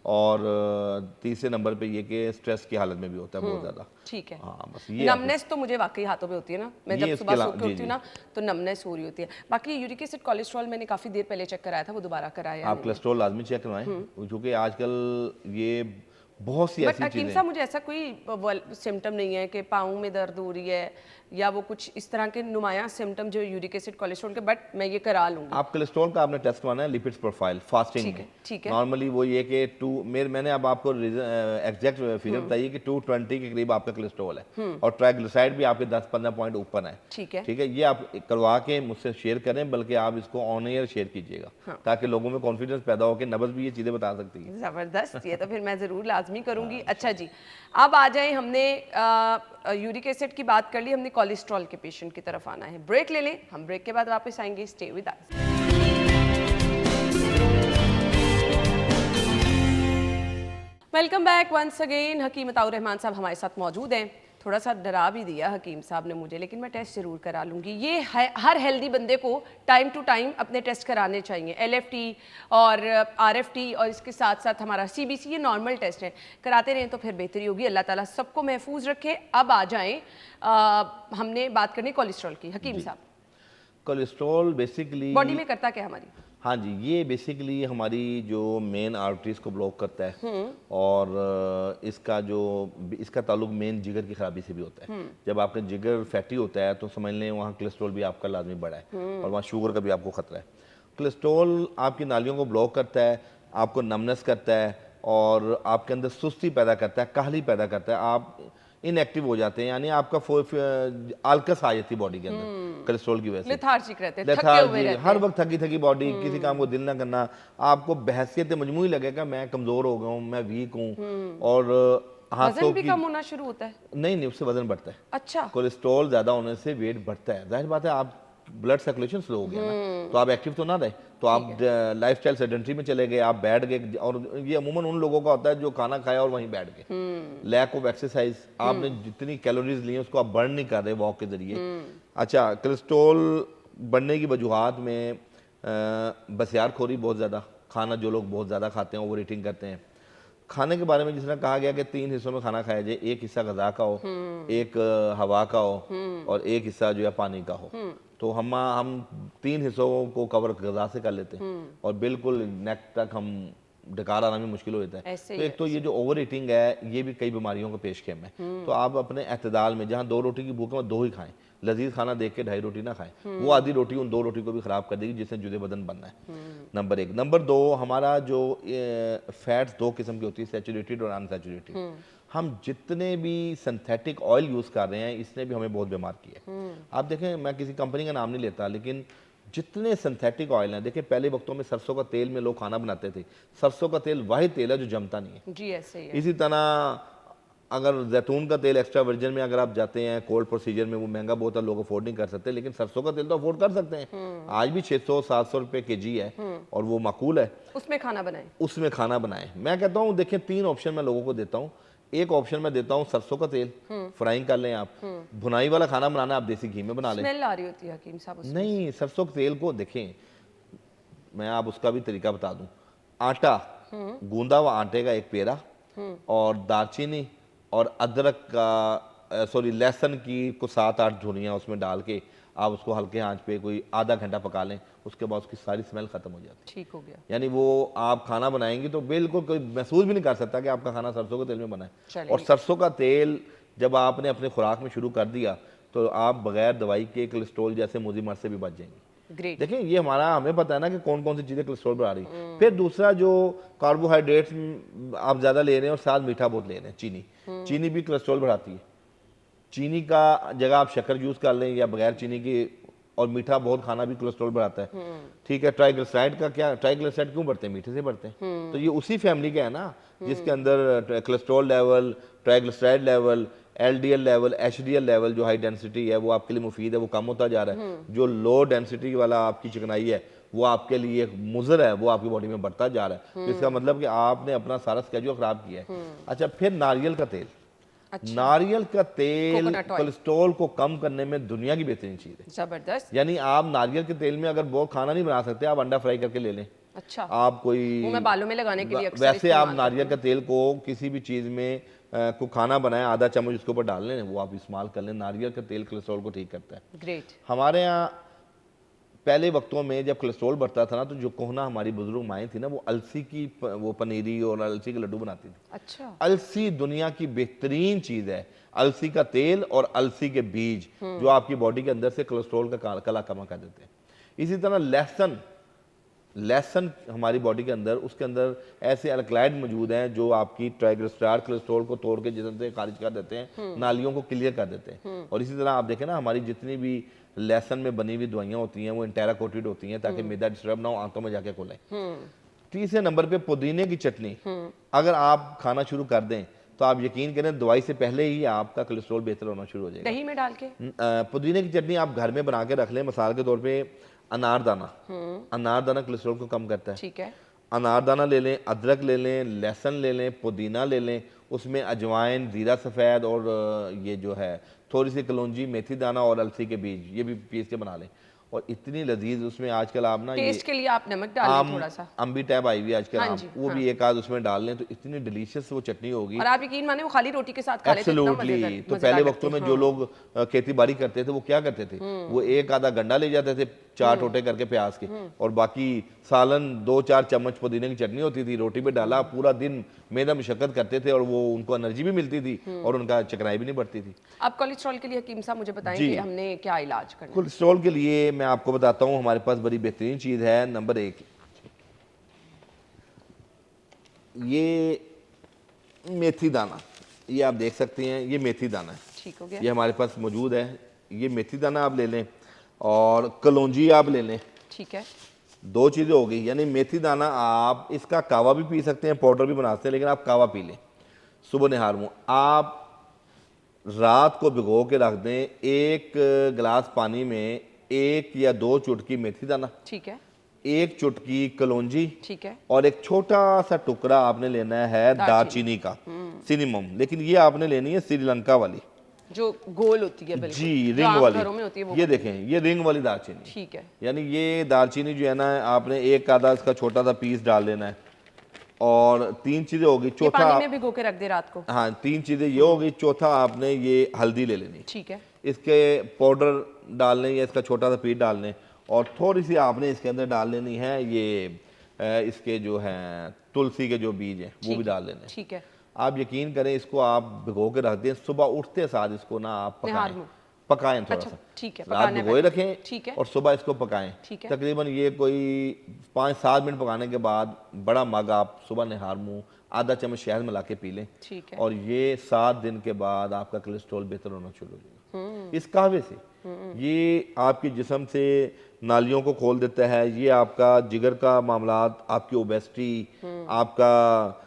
और तीसरे नंबर पे ये कि स्ट्रेस की हालत में भी होता है बहुत ज़्यादा। ठीक है। हाँ बस ये नमनेस तो मुझे वाकई हाथों पे होती है ना, मैं ये जब इसके सुबह अलावा- सो के जी, उठती हूँ जी। ना तो नमनेस हो रही होती है। बाकी यूरिक एसिड कोलेस्ट्रॉल मैंने काफ़ी देर पहले चेक कराया था, वो दोबारा कराया आप नहीं। कोलेस्ट्रॉल लाजमी चेक करवाएं क्योंकि आजकल ये बहुत सी बट ऐसी हकीम चीज़ें। साहब मुझे ऐसा कोई सिम्टम नहीं है कि पाँव में दर्द हो रही है या वो कुछ इस तरह के नुमायां सिम्टम जो यूरिक एसिड कोलेस्ट्रॉल के, बट मैं ये करा लूंगी। आप कोलेस्ट्रॉल का आपने टेस्ट करवाना है, लिपिड्स प्रोफाइल फास्टिंग ठीक में। है, ठीक है। नॉर्मली वो ये कि मैंने अब आपको एग्जैक्ट फिगर बताइए कि 220 के करीब आपका कोलेस्ट्रॉल है और ट्राइग्लिसराइड भी आपके 10-15 पॉइंट ऊपर है। ठीक है। ठीक है, ये आप करवा के मुझसे शेयर करें, बल्कि आप इसको ऑन एयर शेयर कीजिएगा ताकि लोगों में कॉन्फिडेंस पैदा हो कि नब्ज भी ये चीज़ें बता सकती है। जबरदस्त, ये तो फिर मैं जरूर लाजमी करूंगी। अच्छा जी, अब आ जाए, हमने यूरिक एसिड की बात कर ली, हमने कोलेस्ट्रॉल के पेशेंट की तरफ आना है। ब्रेक ले लें, हम ब्रेक के बाद वापस आएंगे। Stay with us. Welcome back once again. Hakim Ataur Rahman sahab हमारे साथ मौजूद हैं। थोड़ा सा डरा भी दिया हकीम साहब ने मुझे, लेकिन मैं टेस्ट जरूर करा लूँगी। ये हर हेल्दी बंदे को टाइम टू टाइम अपने टेस्ट कराने चाहिए। LFT और RFT और इसके साथ साथ हमारा CBC, ये नॉर्मल टेस्ट है, कराते रहें तो फिर बेहतरी होगी। अल्लाह ताला सबको महफूज रखे। अब आ जाएँ, हमने बात करनी कोलेस्ट्रॉल की। हकीम साहब, कोलेस्ट्रॉल बेसिकली बॉडी में करता क्या हमारी? हाँ जी, ये बेसिकली हमारी जो मेन आर्टरीज को ब्लॉक करता है और इसका ताल्लुक मेन जिगर की खराबी से भी होता है। जब आपका जिगर फैटी होता है तो समझ लें वहाँ कोलेस्ट्रॉल भी आपका लाजमी बढ़ा है और वहाँ शुगर का भी आपको खतरा है। कोलेस्ट्रॉल आपकी नालियों को ब्लॉक करता है, आपको नमनेस करता है और आपके अंदर सुस्ती पैदा करता है, काहली पैदा करता है, आप इनएक्टिव हो जाते हैं, यानी आपका आलकस आ जाती है बॉडी के अंदर कोलेस्ट्रॉल की वजह से। लेथार्जिक रहते हैं, थके हुए रहते हर हैं। वक्त थकी थकी बॉडी, किसी काम को दिल ना करना, आपको बहसियत मजमूई लगेगा मैं कमजोर हो गया हूँ, मैं वीक हूँ और हाथों वजन भी की कम होना शुरू होता है? नहीं, उससे वजन बढ़ता है। अच्छा, कोलेस्ट्रॉल ज्यादा होने से वेट बढ़ता है, जाहिर बात है। आप ब्लड सर्कुलेशन स्लो हो गया ना, तो आप एक्टिव तो ना रहे, तो आप लाइफस्टाइल सेडेंटरी में चले गए, आप बैठ गए। और ये अमूमन उन लोगों का होता है जो खाना खाया और वहीं बैठ गए। लैक ऑफ एक्सरसाइज, आपने जितनी कैलोरीज ली हैं उसको आप बर्न नहीं कर रहे वॉक के जरिए। अच्छा, कोलेस्ट्रॉल बढ़ने की वजूहात में बसियारखोरी बहुत ज़्यादा, खाना जो लोग बहुत ज़्यादा खाते हैं, ओवर ईटिंग करते हैं। खाने के बारे में जिस तरह कहा गया कि 3 हिस्सों में खाना खाया जाए, एक हिस्सा गज़ा का हो, एक हवा का हो और एक हिस्सा जो है पानी का हो। तो हम 3 हिस्सों को कवर गज़ा से कर लेते हैं और बिल्कुल नेक तक हम डकार आना भी मुश्किल हो जाता है। ऐसे तो ही एक तो ये जो ओवर ईटिंग है ये भी कई बीमारियों का पेशखेम है। तो आप अपने एतदाल में, जहाँ 2 रोटी की भूख है 2 ही खाएं, लजीज खाना देख के 2.5 रोटी ना खाएं। वो आधी रोटी उन 2 रोटी को भी खराब कर देगी जिससे जुदे बदन बनना है। नंबर 1। नंबर 2, हमारा जो फैट्स 2 किस्म की होती है, सैचुरेटेड और अनसैचुरेटेड। हम जितने भी सिंथेटिक ऑयल यूज़ कर रहे हैं इसने भी हमें बहुत बीमार किया है। आप देखें, मैं किसी कंपनी का नाम नहीं लेता, लेकिन जितने सिंथेटिक ऑयल हैं, देखिए पहले वक्तों में सरसों का तेल में लोग खाना बनाते थे। सरसों का तेल वही तेल है जो जमता नहीं है। जी ऐसे ही है। इसी तरह अगर जैतून का तेल एक्स्ट्रा वर्जिन में अगर आप जाते हैं कोल्ड प्रोसीजर में, वो महंगा बहुत है, लोग अफोर्ड नहीं कर सकते, लेकिन सरसों का तेल तो अफोर्ड कर सकते हैं। आज भी 600-700 रुपये केजी है और वो माकूल है। उसमें खाना बनाएं। उसमें खाना बनाएं। मैं कहता हूँ देखिए 3 ऑप्शन मैं लोगों को देता हूँ। एक ऑप्शन मैं देता हूँ सरसों का तेल, फ्राइंग कर लें आप। भुनाई वाला खाना बनाना आप देसी घी में बना लें। स्मेल आ रही होती है हकीम साहब उसमें। नहीं, सरसों के तेल को देखें, मैं आप उसका भी तरीका बता दूं। आटा, गूंदा हुआ आटे का एक पेरा और दालचीनी और अदरक का लहसुन की कुछ 7-8 धुनियाँ उसमें डाल के आप उसको हल्के आंच पे कोई आधा घंटा पका लें, उसके बाद उसकी सारी स्मेल खत्म हो जाती है। ठीक हो गया। यानी वो आप खाना बनाएंगे तो बिल्कुल कोई महसूस भी नहीं कर सकता कि आपका खाना सरसों के तेल में बना है। चलिए। और सरसों का तेल जब आपने अपने खुराक में शुरू कर दिया तो आप बगैर दवाई के कोलेस्ट्रॉल जैसे मुजी मर्ज से भी बच जाएंगे। ग्रेट। देखें, ये हमें पता है ना कि कौन कौन सी चीज़ें कोलेस्ट्रॉल बढ़ा रही हैं। फिर दूसरा, जो कार्बोहाइड्रेट्स आप ज़्यादा ले रहे हैं और साथ मीठा बहुत ले रहे हैं, चीनी भी कोलेस्ट्रॉल बढ़ाती है। चीनी का जगह आप शक्कर यूज़ कर लें या बगैर चीनी की, और मीठा बहुत खाना भी कोलेस्ट्रॉल बढ़ाता है। ठीक है, ट्राइग्लिसराइड का क्या, ट्राइग्लिसराइड क्यों बढ़ते हैं? मीठे से बढ़ते हैं। तो ये उसी फैमिली का है ना, जिसके अंदर cholesterol level, triglyceride level, LDL level, HDL level जो हाई डेंसिटी है वो आपके लिए मुफीद है, वो कम होता जा रहा है। जो लो डेंसिटी वाला आपकी चिकनाई है वो आपके लिए एक मुज़र है, वो आपकी बॉडी में बढ़ता जा रहा है। तो इसका मतलब कि आपने अपना सारा स्केड्यूल खराब किया है। अच्छा, फिर नारियल का तेल। अच्छा। नारियल का तेल कोकोनट ऑयल। कोलेस्ट्रॉल को कम करने में दुनिया की बेहतरीन चीज़ है। जबरदस्त। यानी आप नारियल के तेल में अगर बहुत खाना नहीं बना सकते, आप अंडा फ्राई करके ले लें। अच्छा। आप कोई वो मैं बालों में लगाने के लिए अक्सर वैसे आप इस्तेमाल नारियल का तेल को किसी भी चीज़ में को खाना बनाएं, आधा चम्मच उसके ऊपर डाल लें, वो आप इस्तेमाल कर लें। नारियल का तेल कोलेस्ट्रॉल को ठीक करता है। ग्रेट। हमारे यहाँ पहले वक्तों में जब कोलेस्ट्रॉल बढ़ता था ना, तो जो कोहना हमारी बुजुर्ग माएँ थी ना, वो अलसी की वो पनीरी और अलसी के लड्डू बनाती थी। अच्छा। अलसी दुनिया की बेहतरीन चीज़ है। अलसी का तेल और अलसी के बीज जो आपकी बॉडी के अंदर से कोलेस्ट्रॉल का कला कमा कर देते हैं। इसी तरह लहसुन, लहसुन हमारी बॉडी के अंदर, उसके अंदर ऐसे अल्कलाइड मौजूद हैं जो आपकी ट्राइग्लिसराइड कोलेस्ट्रॉल को तोड़ के जिस्म से खारिज कर देते हैं, नालियों को क्लियर कर देते हैं। और इसी तरह आप देखें ना, हमारी जितनी भी लहसुन में बनी हुई दवाइयाँ होती हैं वो इंटेरा कोटेड होती हैं ताकि मैदा डिस्टर्ब ना हो, आंतों में जाके खुले। तीसरे नंबर पे पुदीने की चटनी, अगर आप खाना शुरू कर दें तो आप यकीन करें दवाई से पहले ही आपका कोलेस्ट्रॉल बेहतर होना शुरू हो जाएगा। दही में डाल के? पुदीने की चटनी आप घर में बना के रख लें मसाले के तौर पे। अनारदाना, अनारदाना कोलेस्ट्रॉल को कम करता है। ठीक है। अनारदाना ले लें, अदरक ले लें, लहसुन ले लें, पुदीना ले लें, उसमें अजवाइन, ज़ीरा सफ़ेद और ये जो है थोड़ी सी कलौंजी, मेथी दाना और अलसी के बीज, ये भी पीस के बना लें। और इतनी लजीज उसमें आजकल आप ना टेस्ट के लिए आप नमक डाल लें थोड़ा सा। अम्बी टैब आई हुई है आजकल, हाँ आम, जी, वो हाँ। भी एक आध उसमें डाल लें तो इतनी डिलीशियस वो चटनी होगी। और आप यकीन माने वो खाली रोटी के साथ खा लेते हैं, इतना एब्सोल्युटली। तो मजेदार पहले लगती वक्तों है। में जो लोग खेती बाड़ी करते थे वो क्या करते थे, वो एक आधा गंडा ले जाते थे, 4 टोटे करके प्याज के, और बाकी सालन 2-4 चम्मच पुदीने की चटनी होती थी, रोटी पे डाला, पूरा दिन मेहनत मशक्कत करते थे और वो उनको एनर्जी भी मिलती थी और उनका चिकनाई भी नहीं बढ़ती थी। अब कोलेस्ट्रॉल के लिए हकीम साहब मुझे बताएं जी। कि हमने क्या इलाज करना है? कोलेस्ट्रॉल के लिए मैं आपको बताता हूँ, हमारे पास बड़ी बेहतरीन चीज़ है। नंबर 1, ये मेथी दाना, ये आप देख सकते हैं, ये मेथी दाना है, ठीक हो गया। ये हमारे पास मौजूद है। ये मेथी दाना आप ले लें और कलौंजी आप ले लें। ठीक है। 2 चीज़ें हो गई, यानी मेथी दाना आप इसका कावा भी पी सकते हैं, पाउडर भी बना सकते हैं, लेकिन आप कावा पी लें सुबह निहार मुँह। आप रात को भिगो के रख दें, 1 गिलास पानी में 1 या 2 चुटकी मेथी दाना, ठीक है। 1 चुटकी कलौंजी, ठीक है। और एक छोटा सा टुकड़ा आपने लेना है दालचीनी का, सिनेमम, लेकिन ये आपने लेनी है श्रीलंका वाली, जो गोल होती है बिल्कुल, जी, जो रिंग आम वाली। घरों में होती है वो। ये देखें, ये रिंग वाली दालचीनी। ठीक है। यानी ये दालचीनी जो है ना, आपने एक आधा इसका छोटा सा पीस डाल लेना है। और 3 चीजें होगी। ये चौथा, पानी में भिगो के रख दे रात को। हाँ 3 चीजें ये होगी। चौथा, आपने ये हल्दी ले लेनी, ठीक है। इसके पाउडर डाल लें या इसका छोटा सा पीस डाल लें, और थोड़ी सी आपने इसके अंदर डाल लेनी है ये इसके जो हैं तुलसी के जो बीज हैं वो भी डाल लेने। ठीक है। आप यकीन करें, इसको आप भिगो के रख दें, सुबह उठते साथ इसको ना आप पकाएं थोड़ा अच्छा, सा। ठीक है। रात भिगोए रखें, ठीक है। और सुबह इसको पकाएं। ठीक है। तकरीबन ये कोई 5-7 मिनट पकाने के बाद बड़ा मग आप सुबह निहार मुँह आधा चम्मच शहद मिला के पी लें। ठीक है। और ये 7 दिन के बाद आपका कोलेस्ट्रॉल बेहतर होना शुरू हो जाएगा इस कहवे से। ये आपके जिस्म से नालियों को खोल देता है, ये आपका जिगर का मामलात, आपकी ओबेसिटी, आपका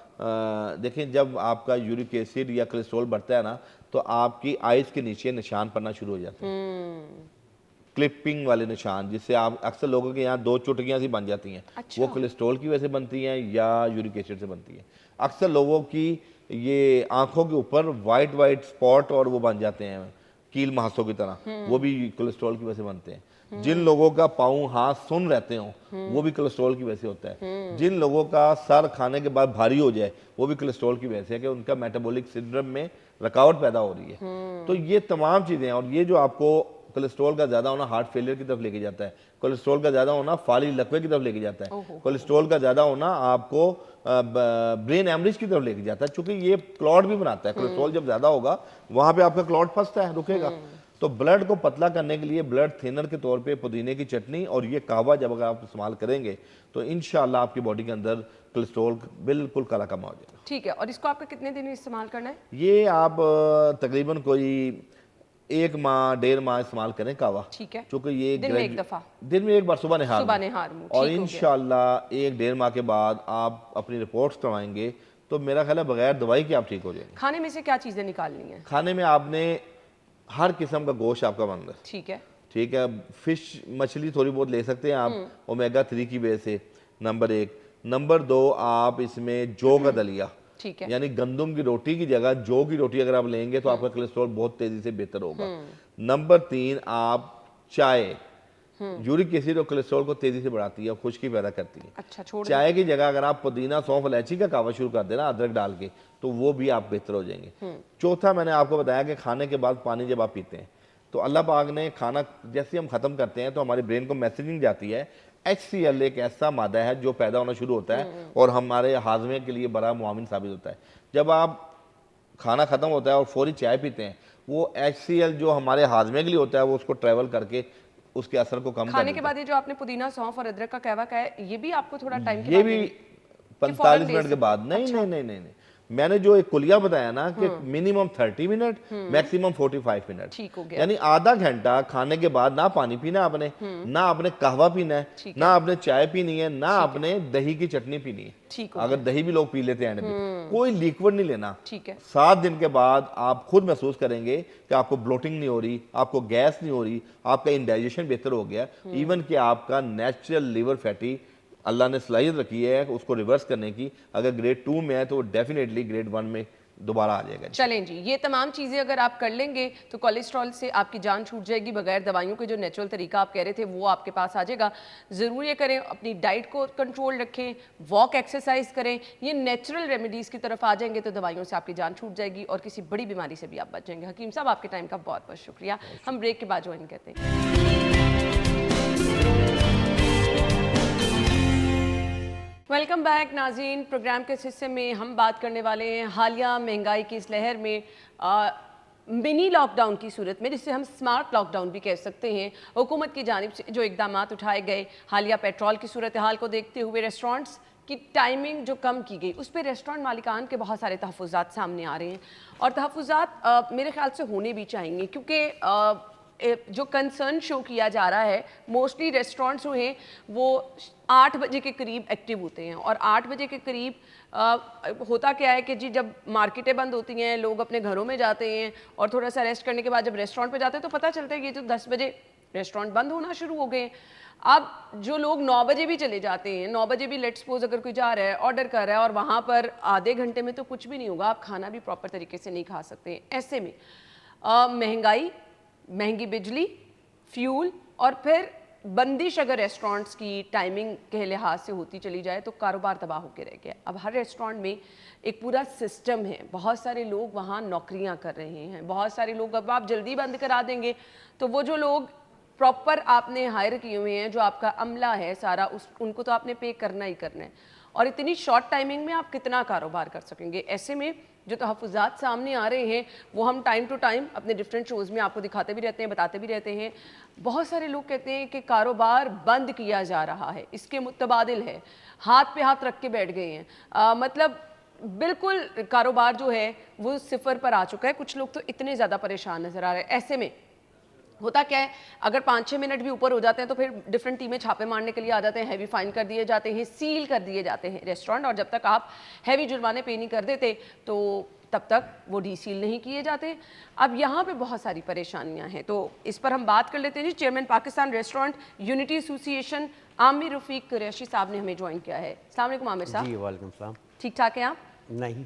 देखें जब आपका यूरिक एसिड या कोलेस्ट्रॉल बढ़ता है ना, तो आपकी आइज के नीचे निशान पड़ना शुरू हो जाते हैं, क्लिपिंग वाले निशान, जिससे आप अक्सर लोगों के यहाँ 2 चुटकियाँ सी बन जाती हैं। अच्छा। वो कोलेस्ट्रॉल की वजह से बनती हैं या यूरिक एसिड से बनती हैं। अक्सर लोगों की ये आंखों के ऊपर वाइट वाइट स्पॉट और वो बन जाते हैं कील महासों की तरह, वो भी कोलेस्ट्रॉल की वजह से बनते हैं। जिन लोगों का पाँव हाथ सुन रहते हो वो भी कोलेस्ट्रॉल की वजह से होता है। जिन लोगों का सर खाने के बाद भारी हो जाए वो भी कोलेस्ट्रॉल की वजह से है कि उनका मेटाबॉलिक सिंड्रोम में रुकावट पैदा हो रही है। तो ये तमाम चीज़ें हैं। और ये जो आपको कोलेस्ट्रॉल का ज़्यादा होना हार्ट फेलियर की तरफ लेके जाता है, कोलेस्ट्रॉल का ज़्यादा होना फाली लकवे की तरफ लेके जाता है, कोलेस्ट्रॉल का ज़्यादा होना आपको ब्रेन एमरेज की तरफ लेके जाता है, चूंकि ये क्लॉट भी बनाता है। कोलेस्ट्रॉल जब ज़्यादा होगा वहाँ पे आपका क्लॉट फंसता है, रुकेगा। तो ब्लड को पतला करने के लिए ब्लड थिनर के तौर पे पुदीने की चटनी और ये कहवा जब अगर आप इस्तेमाल करेंगे तो इंशाल्लाह आपकी बॉडी के अंदर कोलेस्ट्रॉल बिल्कुल काला कम हो जाएगा। ठीक है। और इसको आपका कितने दिन इस्तेमाल करना है? ये आप तकरीबन कोई 1 माह 1.5 माह इस्तेमाल करें कहवा। ठीक है। क्योंकि ये दिन में 1 दफा, दिन में 1 बार सुबह निहार मुँह। और इंशाल्लाह 1-1.5 माह के बाद आप अपनी रिपोर्ट्स करवाएंगे तो मेरा ख्याल है बगैर दवाई के आप ठीक हो जाएंगे। खाने में से क्या चीज़ें निकालनी है? खाने में आपने हर किस्म का गोश्त आपका बंद है। ठीक है। ठीक है। फिश मछली थोड़ी बहुत ले सकते हैं आप ओमेगा 3 की वजह से, नंबर 1। नंबर 2, आप इसमें जौ का दलिया, ठीक है, यानी गंदम की रोटी की जगह जौ की रोटी अगर आप लेंगे तो आपका कोलेस्ट्रॉल बहुत तेजी से बेहतर होगा। नंबर 3, आप चाय, यूरिक एसिड और कोलेस्ट्रॉल को तेजी से बढ़ाती है और खुश्की पैदा करती है। अच्छा, छोड़ चाय की जगह अगर आप पुदीना सौंफ इलायची का कहवा शुरू कर देना अदरक डाल के तो वो भी आप बेहतर हो जाएंगे। चौथा, मैंने आपको बताया कि खाने के बाद पानी जब आप पीते हैं तो अल्लाह पाक ने खाना जैसे हम ख़त्म करते हैं तो हमारे ब्रेन को मैसेजिंग जाती है। HCl एक ऐसा मादा है जो पैदा होना शुरू होता है और हमारे हाजमे के लिए बड़ा मुआविन साबित होता है। जब आप खाना ख़त्म होता है और फौरी चाय पीते हैं, वो HCl जो हमारे हाजमे के लिए होता है वो उसको ट्रैवल करके उसके असर को कम कर खाने के देता बाद ये जो आपने पुदीना, सौंफ और अदरक का कहवा कहा है, ये भी आपको थोड़ा टाइम है। के ये बाद भी लेनी? 45 ले मिनट के सकते बाद हैं? नहीं अच्छा। नहीं नहीं नहीं नहीं मैंने जो एक कुलिया बताया ना कि मिनिमम 30 मिनट मैक्सिमम 45 मिनट, ठीक हो गया। यानी आधा घंटा खाने के बाद ना पानी पीना आपने, ना आपने कहवा पीना है, ठीक ना आपने चाय पीनी है, ना आपने दही की चटनी पीनी है। ठीक हो अगर दही भी लोग पी लेते हैं कोई लिक्विड नहीं लेना। ठीक है। 7 दिन के बाद आप खुद महसूस करेंगे कि आपको ब्लोटिंग नहीं हो रही, आपको गैस नहीं हो रही, आपका इंडाइजेशन बेहतर हो गया, इवन कि आपका नेचुरल लिवर फैटी अल्लाह ने सलाहियत रखी है उसको रिवर्स करने की। अगर ग्रेड 2 में है तो डेफिनेटली ग्रेड 1 में दोबारा आ जाएगा। चलें जी, ये तमाम चीज़ें अगर आप कर लेंगे तो कोलेस्ट्रॉल से आपकी जान छूट जाएगी। बगैर दवाइयों के जो नेचुरल तरीका आप कह रहे थे वो आपके पास आ जाएगा। ज़रूर ये करें, अपनी डाइट को कंट्रोल रखें, वॉक एक्सरसाइज करें, ये नेचुरल रेमेडीज़ की तरफ आ जाएंगे तो दवाइयों से आपकी जान छूट जाएगी और किसी बड़ी बीमारी से भी आप बच जाएंगे। हकीम साहब, आपके टाइम का बहुत बहुत शुक्रिया। हम ब्रेक के बाद ज्वाइन करते हैं। वेलकम बैक नाज़रीन। प्रोग्राम के इस हिस्से में हम बात करने वाले हैं हालिया महंगाई की इस लहर में मिनी लॉकडाउन की सूरत में, जिसे हम स्मार्ट लॉकडाउन भी कह सकते हैं, हुकूमत की जानिब से जो इकदाम उठाए गए। हालिया पेट्रोल की सूरत हाल को देखते हुए रेस्टोरेंट्स की टाइमिंग जो कम की गई, उस पर रेस्टोरेंट मालिकान के बहुत सारे तहफ़्फ़ुज़ात सामने आ रहे हैं और तहफ़्फ़ुज़ात मेरे ख्याल से होने भी चाहिए, क्योंकि जो कंसर्न शो किया जा रहा है, मोस्टली रेस्टोरेंट्स जो हैं वो 8 बजे के करीब एक्टिव होते हैं और 8 बजे के करीब होता क्या है कि जी जब मार्केटें बंद होती हैं, लोग अपने घरों में जाते हैं और थोड़ा सा रेस्ट करने के बाद जब रेस्टोरेंट पे जाते हैं तो पता चलता है कि जो 10 बजे रेस्टोरेंट बंद होना शुरू हो गए। अब जो लोग 9 बजे भी चले जाते हैं, 9 बजे भी लेट्स सपोज अगर कोई जा रहा है, ऑर्डर कर रहा है और वहाँ पर आधे घंटे में तो कुछ भी नहीं होगा, आप खाना भी प्रॉपर तरीके से नहीं खा सकते। ऐसे में महंगाई, महंगी बिजली, फ्यूल और फिर बंदिश अगर रेस्टोरेंट्स की टाइमिंग के लिहाज से होती चली जाए तो कारोबार तबाह होकर रह गया। अब हर रेस्टोरेंट में एक पूरा सिस्टम है, बहुत सारे लोग वहाँ नौकरियाँ कर रहे हैं, बहुत सारे लोग, अब आप जल्दी बंद करा देंगे तो वो जो लोग प्रॉपर आपने हायर किए हुए हैं, जो आपका अमला है सारा, उनको तो आपने पे करना ही करना है और इतनी शॉर्ट टाइमिंग में आप कितना कारोबार कर सकेंगे। ऐसे में जो तहफ़्फ़ुज़ात सामने आ रहे हैं वो हम टाइम टू टाइम अपने डिफरेंट शोज़ में आपको दिखाते भी रहते हैं, बताते भी रहते हैं। बहुत सारे लोग कहते हैं कि कारोबार बंद किया जा रहा है, इसके मुतबादिल है, हाथ पे हाथ रख के बैठ गए हैं। मतलब बिल्कुल कारोबार जो है वो सिफर पर आ चुका है। कुछ लोग तो इतने ज़्यादा परेशान नज़र आ रहे हैं। ऐसे में होता क्या है, अगर 5-6 मिनट भी ऊपर हो जाते हैं तो फिर डिफरेंट टीमें छापे मारने के लिए आ जाते हैं, हैवी फाइन कर दिए जाते हैं, सील कर दिए जाते हैं रेस्टोरेंट, और जब तक आप हैवी जुर्माने पे नहीं कर देते तो तब तक वो डीसील नहीं किए जाते। अब यहाँ पे बहुत सारी परेशानियाँ हैं, तो इस पर हम बात कर लेते हैं जी। Chairman Pakistan restaurant unity association Aamir Rafiq Qureshi sahab ने हमें ज्वाइन किया है। अस्सलाम वालेकुम आमिर साहब। जी वालेकुम सलाम। ठीक ठाक हैं आप? नहीं।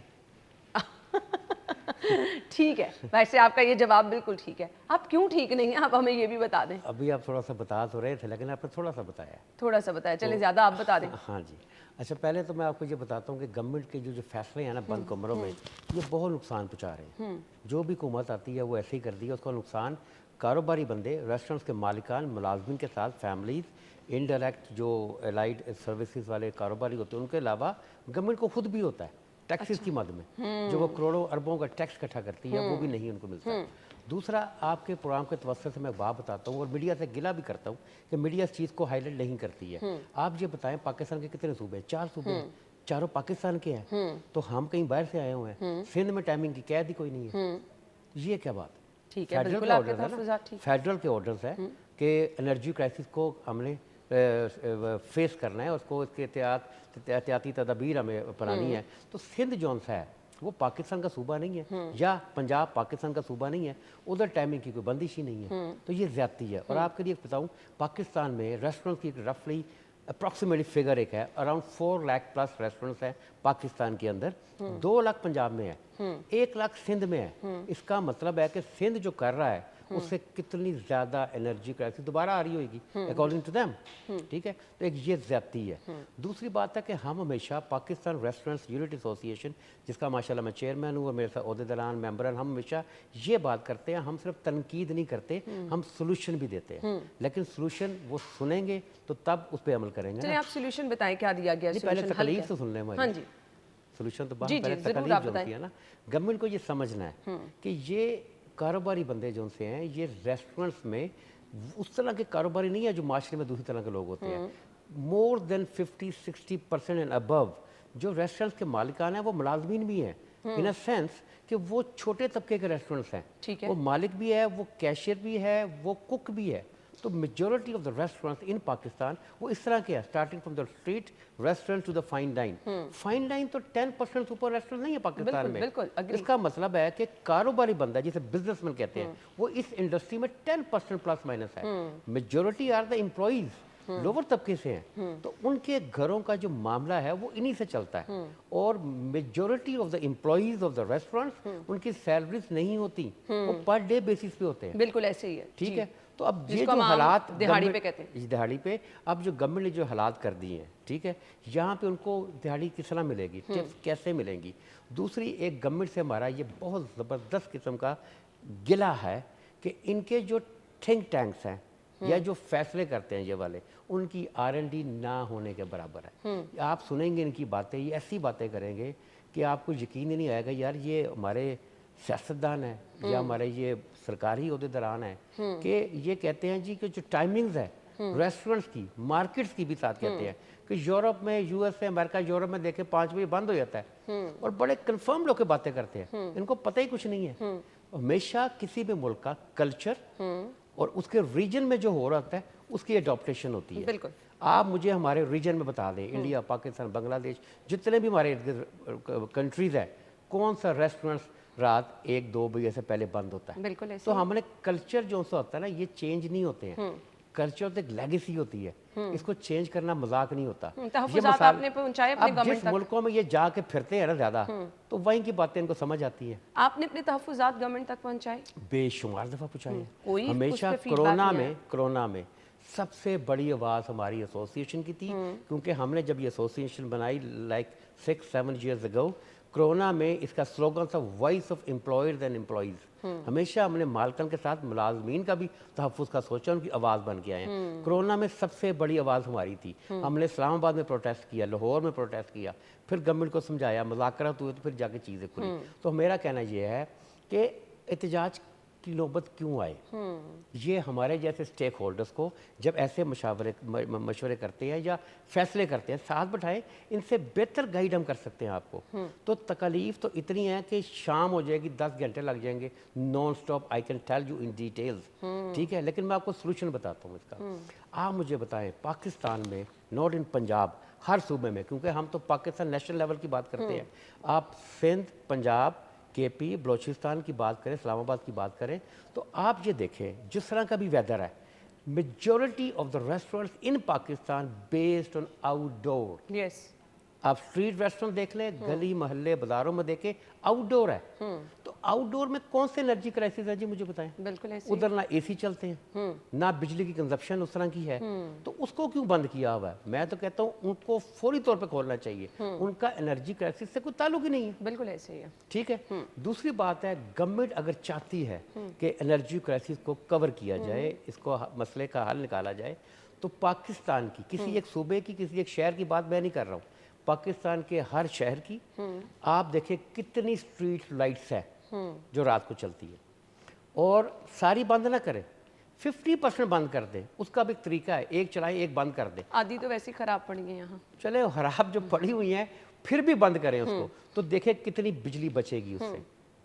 ठीक है, वैसे आपका ये जवाब बिल्कुल ठीक है। आप क्यों ठीक नहीं हैं, आप हमें ये भी बता दें। अभी आप थोड़ा सा बता तो रहे थे लेकिन आपने थोड़ा सा बताया। थोड़ा सा बताया, चलिए ज़्यादा आप बता दें। हाँ जी। अच्छा, पहले तो मैं आपको ये बताता हूँ कि गवर्नमेंट के जो फैसले हैं ना बंद कमरों में, ये बहुत नुकसान पहुँचा रहे हैं। जो भी हुकूमत आती है वो ऐसे ही कर दी है, उसका नुकसान कारोबारी बंदे, रेस्टोरेंट्स के मालिकान, मुलाजमिन के साथ फैमिलीज़, इनडायरेक्ट जो एलाइड सर्विसेज वाले कारोबारी होते हैं उनके अलावा गवर्नमेंट को खुद भी होता है टैक्सेस की मद में। जो वो करोड़ों अरबों का टैक्स इकट्ठा करती है वो भी नहीं उनको मिलता। दूसरा, आपके प्रोग्राम के तवज्जो से मैं बात बताता हूँ और मीडिया से गिला भी करता हूँ कि मीडिया इस चीज़ को हाईलाइट नहीं करती है। आप ये बताएं, पाकिस्तान के कितने सूबे हैं? 4 सूबे हैं, चारों पाकिस्तान के हैं, तो हम कहीं बाहर से आए हुए हैं। सिंध में टाइमिंग की कैद ही कोई नहीं है। ये क्या बात? ठीक है, बिल्कुल आपके तहफ़्फ़ुज़ात ठीक। फेडरल के ऑर्डर्स है कि एनर्जी क्राइसिस को हमने फेस करना है, उसको इसके एहतियाती तदाबीर हमें अपनानी है। तो सिंध जौन सा है वो पाकिस्तान का सूबा नहीं है, या पंजाब पाकिस्तान का सूबा नहीं है, उधर टाइमिंग की कोई बंदिश ही नहीं है। तो ये ज़्यादती है। और आपके लिए बताऊँ, पाकिस्तान में रेस्टोरेंट की रफली अप्रॉक्सीमेटली फिगर एक है, अराउंड 4 लाख प्लस रेस्टोरेंट्स हैं पाकिस्तान के अंदर। 2 लाख पंजाब में है, 1 लाख सिंध में है। इसका मतलब है कि सिंध जो कर रहा है उससे कितनी ज़्यादा एनर्जी क्राइसिस दोबारा आ रही होगी अकॉर्डिंग टू देम। ठीक है, तो एक ये ज़्यादती है। दूसरी बात है कि हम हमेशा पाकिस्तान रेस्टोरेंट्स यूनिट एसोसिएशन, जिसका माशाल्लाह मैं चेयरमैन हूँ और मेरे साथ अहदेदारान मेंबर हैं, हम हमेशा ये बात करते हैं, हम सिर्फ तनकीद नहीं करते, हम सोल्यूशन भी देते हैं। लेकिन सोल्यूशन वो सुनेंगे तो तब उस पर अमल करेंगे चलिए ना। आप सोल्यूशन बताएं, क्या दिया गया नहीं, पहले solution, हल तकलीफ क्या? तो सुन लें हमारी। हाँ जी, सोल्यूशन तो जी, बाहर जी, पहले ज़रूर तकलीफ आप जो बताएं। होती है ना, गवर्नमेंट को ये समझना है कि ये कारोबारी बंदे जो उनसे हैं, ये रेस्टोरेंट्स में उस तरह के कारोबारी नहीं है जो माशरे में दूसरी तरह के लोग होते हैं। मोर देन 50-60% एंड अबव जो रेस्टोरेंट्स के मालिकान हैं वो मुलाजमीन भी हैं, इन अ सेंस कि वो छोटे तबके के रेस्टोरेंट्स हैं। ठीक है। वो मालिक भी है, वो कैशियर भी है, वो कुक भी है। तो majority of the restaurants in Pakistan वो इस तरह के हैं, starting from the street restaurant to the fine dine. Fine dine तो 10% सुपर रेस्टोरेंट नहीं है पाकिस्तान बिल्कुल, में। बिल्कुल, agree। इसका मतलब है कि कारोबारी बंदा जिसे बिजनेसमैन कहते हैं, वो इस इंडस्ट्री में 10% प्लस माइनस है। Majority are the employees lower तबके से हैं, तो उनके घरों का जो मामला है वो इन्हीं से चलता है। और majority of the employees of the restaurants उनकी सैलरीज नहीं होती, वो पर डे बेसिस पे होते हैं। बिल्कुल ऐसे ही है। ठीक जी। है, तो अब ये जिसको जो हम आम हालात दिहाड़ी पे गवर्नमेंट- कहते हैं। इस दिहाड़ी पे अब जो गवर्नमेंट ने जो हालात कर दिए हैं, ठीक है, यहाँ पे उनको दिहाड़ी किस तरह मिलेगी, टिप्स कैसे मिलेंगी। दूसरी, एक गवर्नमेंट से हमारा ये बहुत ज़बरदस्त किस्म का गिला है कि इनके जो थिंक टैंक्स हैं या जो फैसले करते हैं ये वाले, उनकी R&D ना होने के बराबर है। आप सुनेंगे इनकी बातें, ये ऐसी बातें करेंगे कि आपको यकीन ही नहीं आएगा, यार ये हमारे सियासतदान है या हमारे ये सरकारी अहदेदारान है कि ये कहते हैं जी कि जो टाइमिंग्स है रेस्टोरेंट्स की, मार्केट्स की भी साथ कहते हैं कि यूरोप में, USA, अमेरिका, यूरोप में देखे 5 बजे बंद हो जाता है और बड़े कंफर्म लोग बातें करते हैं, इनको पता ही कुछ नहीं है। हमेशा किसी भी मुल्क का कल्चर और उसके रीजन में जो हो रहा होता है उसकी अडॉप्टेशन होती है। बिल्कुल। आप मुझे हमारे रीजन में बता दें, इंडिया, पाकिस्तान, बांग्लादेश, जितने भी हमारे कंट्रीज है, कौन सा रेस्टोरेंट्स रात 1-2 बजे से पहले बंद होता है। बिल्कुल ऐसे तो ही। हमने कल्चर जो सा होता है ना, ये चेंज नहीं होते हैं। कल्चर तो एक लेगेसी होती है, इसको चेंज करना मजाक नहीं होता। तहफ़्फ़ुज़ात मसाल- आपने पहुंचाए अपने अब गवर्नमेंट जिस तक। मुल्कों में ये जाके फिरते हैं ना ज़्यादा, तो वहीं की बातें इनको समझ आती है। आपने अपने तहफ़्फ़ुज़ात गवर्नमेंट तक पहुंचाए? बेशुमार दफ़ा पूछा है। कोई उस हमेशा पे feedback कोरोना नहीं में कोरोना में सबसे बड़ी आवाज़ हमारी एसोसिएशन की थी, क्योंकि हमने जब ये एसोसिएशन बनाई लाइक 6-7 years ago, कोरोना में इसका स्लोगन था voice of employers and employees. हमेशा हमने मालकन के साथ मुलाजमीन का भी तहफ़्फ़ुज़ का सोचा, उनकी आवाज़ बन के आए हैं। कोरोना में सबसे बड़ी आवाज़ हमारी थी। हमने इस्लामाबाद में प्रोटेस्ट किया, लाहौर में प्रोटेस्ट किया, फिर गवर्नमेंट को समझाया, मुज़ाकरात हुए, तो फिर जाके चीज़ें खुली। तो मेरा कहना ये है कि एहतजाज की नौबत क्यों आए, ये हमारे जैसे स्टेक होल्डर्स को जब ऐसे मशवरे करते हैं या फैसले करते हैं, साथ बैठाएं, इनसे बेहतर गाइड हम कर सकते हैं आपको। तो तकलीफ तो इतनी है कि शाम हो जाएगी, 10 घंटे लग जाएंगे non stop, I can tell you in details. ठीक है, लेकिन मैं आपको सोल्यूशन बताता हूँ इसका। आप मुझे बताएं, पाकिस्तान में, नॉट इन पंजाब, हर सूबे में, क्योंकि हम तो पाकिस्तान नेशनल लेवल की बात करते हैं, आप सिंध, पंजाब, KP, बलोचिस्तान की बात करें, इस्लामाबाद की बात करें, तो आप ये देखें जिस तरह का भी वेदर है, majority of the restaurants in Pakistan based on outdoor. Yes. आप स्ट्रीट रेस्टोरेंट देख लें, गली मोहल्ले बाजारों में देखें, आउटडोर है। तो आउटडोर में कौन से एनर्जी क्राइसिस है जी, मुझे बताएं। बिल्कुल ऐसे ही। उधर ना AC चलते हैं, ना बिजली की कंजप्शन उस तरह की है, तो उसको क्यों बंद किया हुआ है। मैं तो कहता हूँ उनको फौरी तौर पे खोलना चाहिए, उनका एनर्जी क्राइसिस से कोई ताल्लुक ही नहीं है। बिल्कुल ऐसे ही है। ठीक है। दूसरी बात है, गवर्नमेंट अगर चाहती है कि एनर्जी क्राइसिस को कवर किया जाए, इसको मसले का हल निकाला जाए, तो पाकिस्तान की किसी एक सूबे की, किसी एक शहर की बात मैं नहीं कर रहा हूँ, पाकिस्तान के हर शहर की आप देखें कितनी स्ट्रीट लाइट्स है जो रात को चलती है, और सारी बंद ना करें, 50% बंद कर दें। उसका भी एक तरीका है, एक चलाएं एक बंद कर दें। आदि तो वैसे ही खराब पड़ गए यहाँ। चले खराब जो पड़ी हुई हैं फिर भी बंद करें उसको, तो देखें कितनी बिजली बचेगी उससे।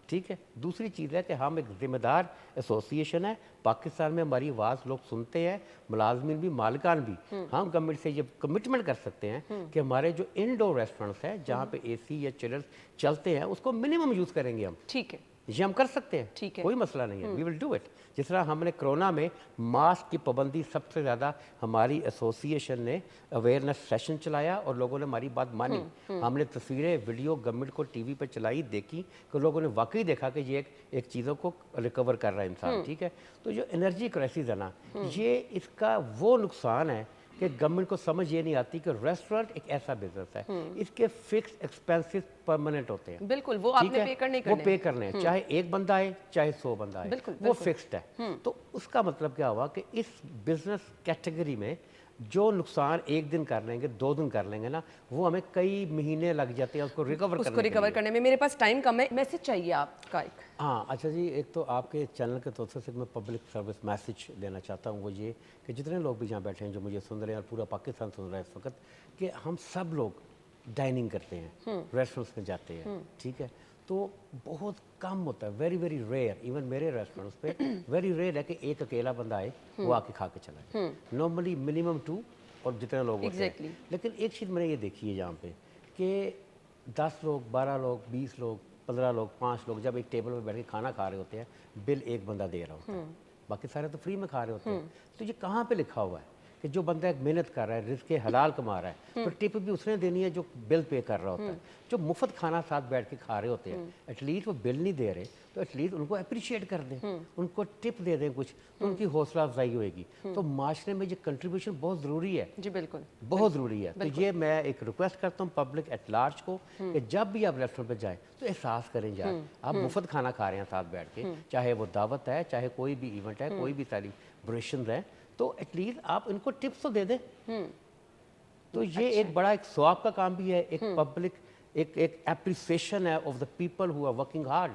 ठीक है। दूसरी चीज़ है कि हम एक जिम्मेदार एसोसिएशन है, पाकिस्तान में हमारी आवाज़ लोग सुनते हैं, मुलाजमीन भी, मालिकान भी। हम गवर्नमेंट से ये कमिटमेंट कर सकते हैं कि हमारे जो इंडोर रेस्टोरेंट्स हैं जहाँ पे AC या चिलर्स चलते हैं उसको मिनिमम यूज़ करेंगे हम। ठीक है। ये हम कर सकते हैं, ठीक है। कोई मसला नहीं है, वी विल डू इट। जिस तरह हमने कोरोना में मास्क की पाबंदी सबसे ज़्यादा हमारी एसोसिएशन ने अवेयरनेस सेशन चलाया और लोगों ने हमारी बात मानी। हमने तस्वीरें वीडियो गवर्नमेंट को टीवी पर चलाई, देखी कि लोगों ने वाकई देखा कि ये एक चीज़ों को रिकवर कर रहा है इंसान, ठीक है। तो जो एनर्जी क्राइसिस है ना, ये इसका वो नुकसान है कि गवर्नमेंट को समझ ये नहीं आती कि रेस्टोरेंट एक ऐसा बिजनेस है, इसके फिक्स एक्सपेंसेस परमानेंट होते हैं। बिल्कुल, वो ठीक आपने है? पे करने वो करने पे करने हैं, चाहे एक बंदा आए चाहे 100 बंदा आए, बिल्कुल, वो बिल्कुल। फिक्स्ड है। तो उसका मतलब क्या हुआ कि इस बिजनेस कैटेगरी में जो नुकसान एक दिन कर लेंगे, 2 दिन कर लेंगे ना, वो हमें कई महीने लग जाते हैं उसको रिकवर उसको करने के रिकवर लिए। करने में। मेरे पास टाइम कम है, मैसेज चाहिए आपका एक। हाँ, अच्छा जी, एक तो आपके चैनल के तौर से मैं पब्लिक सर्विस मैसेज देना चाहता हूँ, वो ये कि जितने लोग भी यहाँ बैठे हैं जो मुझे सुन रहे हैं और पूरा पाकिस्तान सुन रहा है इस वक्त, कि हम सब लोग डाइनिंग करते हैं, रेस्टोरेंट्स में जाते हैं, ठीक है। तो बहुत कम होता है, वेरी वेरी रेयर, इवन मेरे रेस्टोरेंट्स पे वेरी रेयर है कि एक अकेला बंदा आए वो आके खा के चला जाए। नॉर्मली मिनिमम 2 और जितने लोग होते Exactly. हैं। लेकिन एक चीज़ मैंने ये देखी है यहाँ पे कि 10 लोग, 12 लोग, 20 लोग, 15 लोग, 5 लोग जब एक टेबल पे बैठ के खाना खा रहे होते हैं, बिल एक बंदा दे रहा होता है, बाकी सारे तो फ्री में खा रहे होते हैं। तो ये कहाँ पे लिखा हुआ है कि जो बंदा एक मेहनत कर रहा है, रिस्क हलाल कमा रहा है, तो टिप भी उसने देनी है जो बिल पे कर रहा होता है। जो मुफ्त खाना साथ बैठ के खा रहे होते हैं, एटलीस्ट वो बिल नहीं दे रहे, तो एटलीस्ट उनको अप्रिशिएट कर दें, उनको टिप दे दें कुछ, तो उनकी हौसला अफजाई होएगी। तो माशरे में ये कंट्रीब्यूशन बहुत ज़रूरी है, जी बिल्कुल। बहुत ज़रूरी है। तो ये मैं एक रिक्वेस्ट करता हूँ पब्लिक एट लार्ज को कि जब भी आप रेस्टोरेंट पे जाएं तो एहसास करें यार, आप मुफ्त खाना खा रहे हैं साथ बैठ के, चाहे वो दावत है, चाहे कोई भी इवेंट है, कोई भी सेलिब्रेशन है, तो एटलीस्ट आप इनको टिप्स तो दे दें। तो ये एक बड़ा एक सवाब का काम भी है, एक पब्लिक एक एप्रिसिएशन है of the people who are working hard.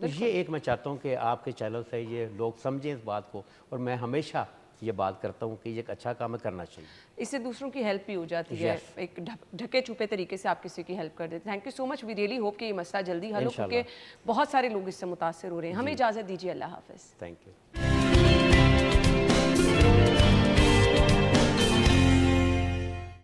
तो ये एक मैं चाहता हूँ कि आपके चैनल से ये लोग समझें इस बात को, और मैं हमेशा ये बात करता हूँ कि ये एक अच्छा काम है, करना चाहिए। इससे दूसरों की हेल्प भी हो जाती है, Yes. एक ढके छुपे तरीके से आप किसी की हेल्प कर देते हैं। Thank you so much, we really hope कि ये मसला जल्दी हल हो, इंशाल्लाह। क्योंकि बहुत सारे लोग इससे मुतासर हो रहे हैं। हमें इजाज़त दीजिए, अल्लाह हाफ़िज़। Thank you.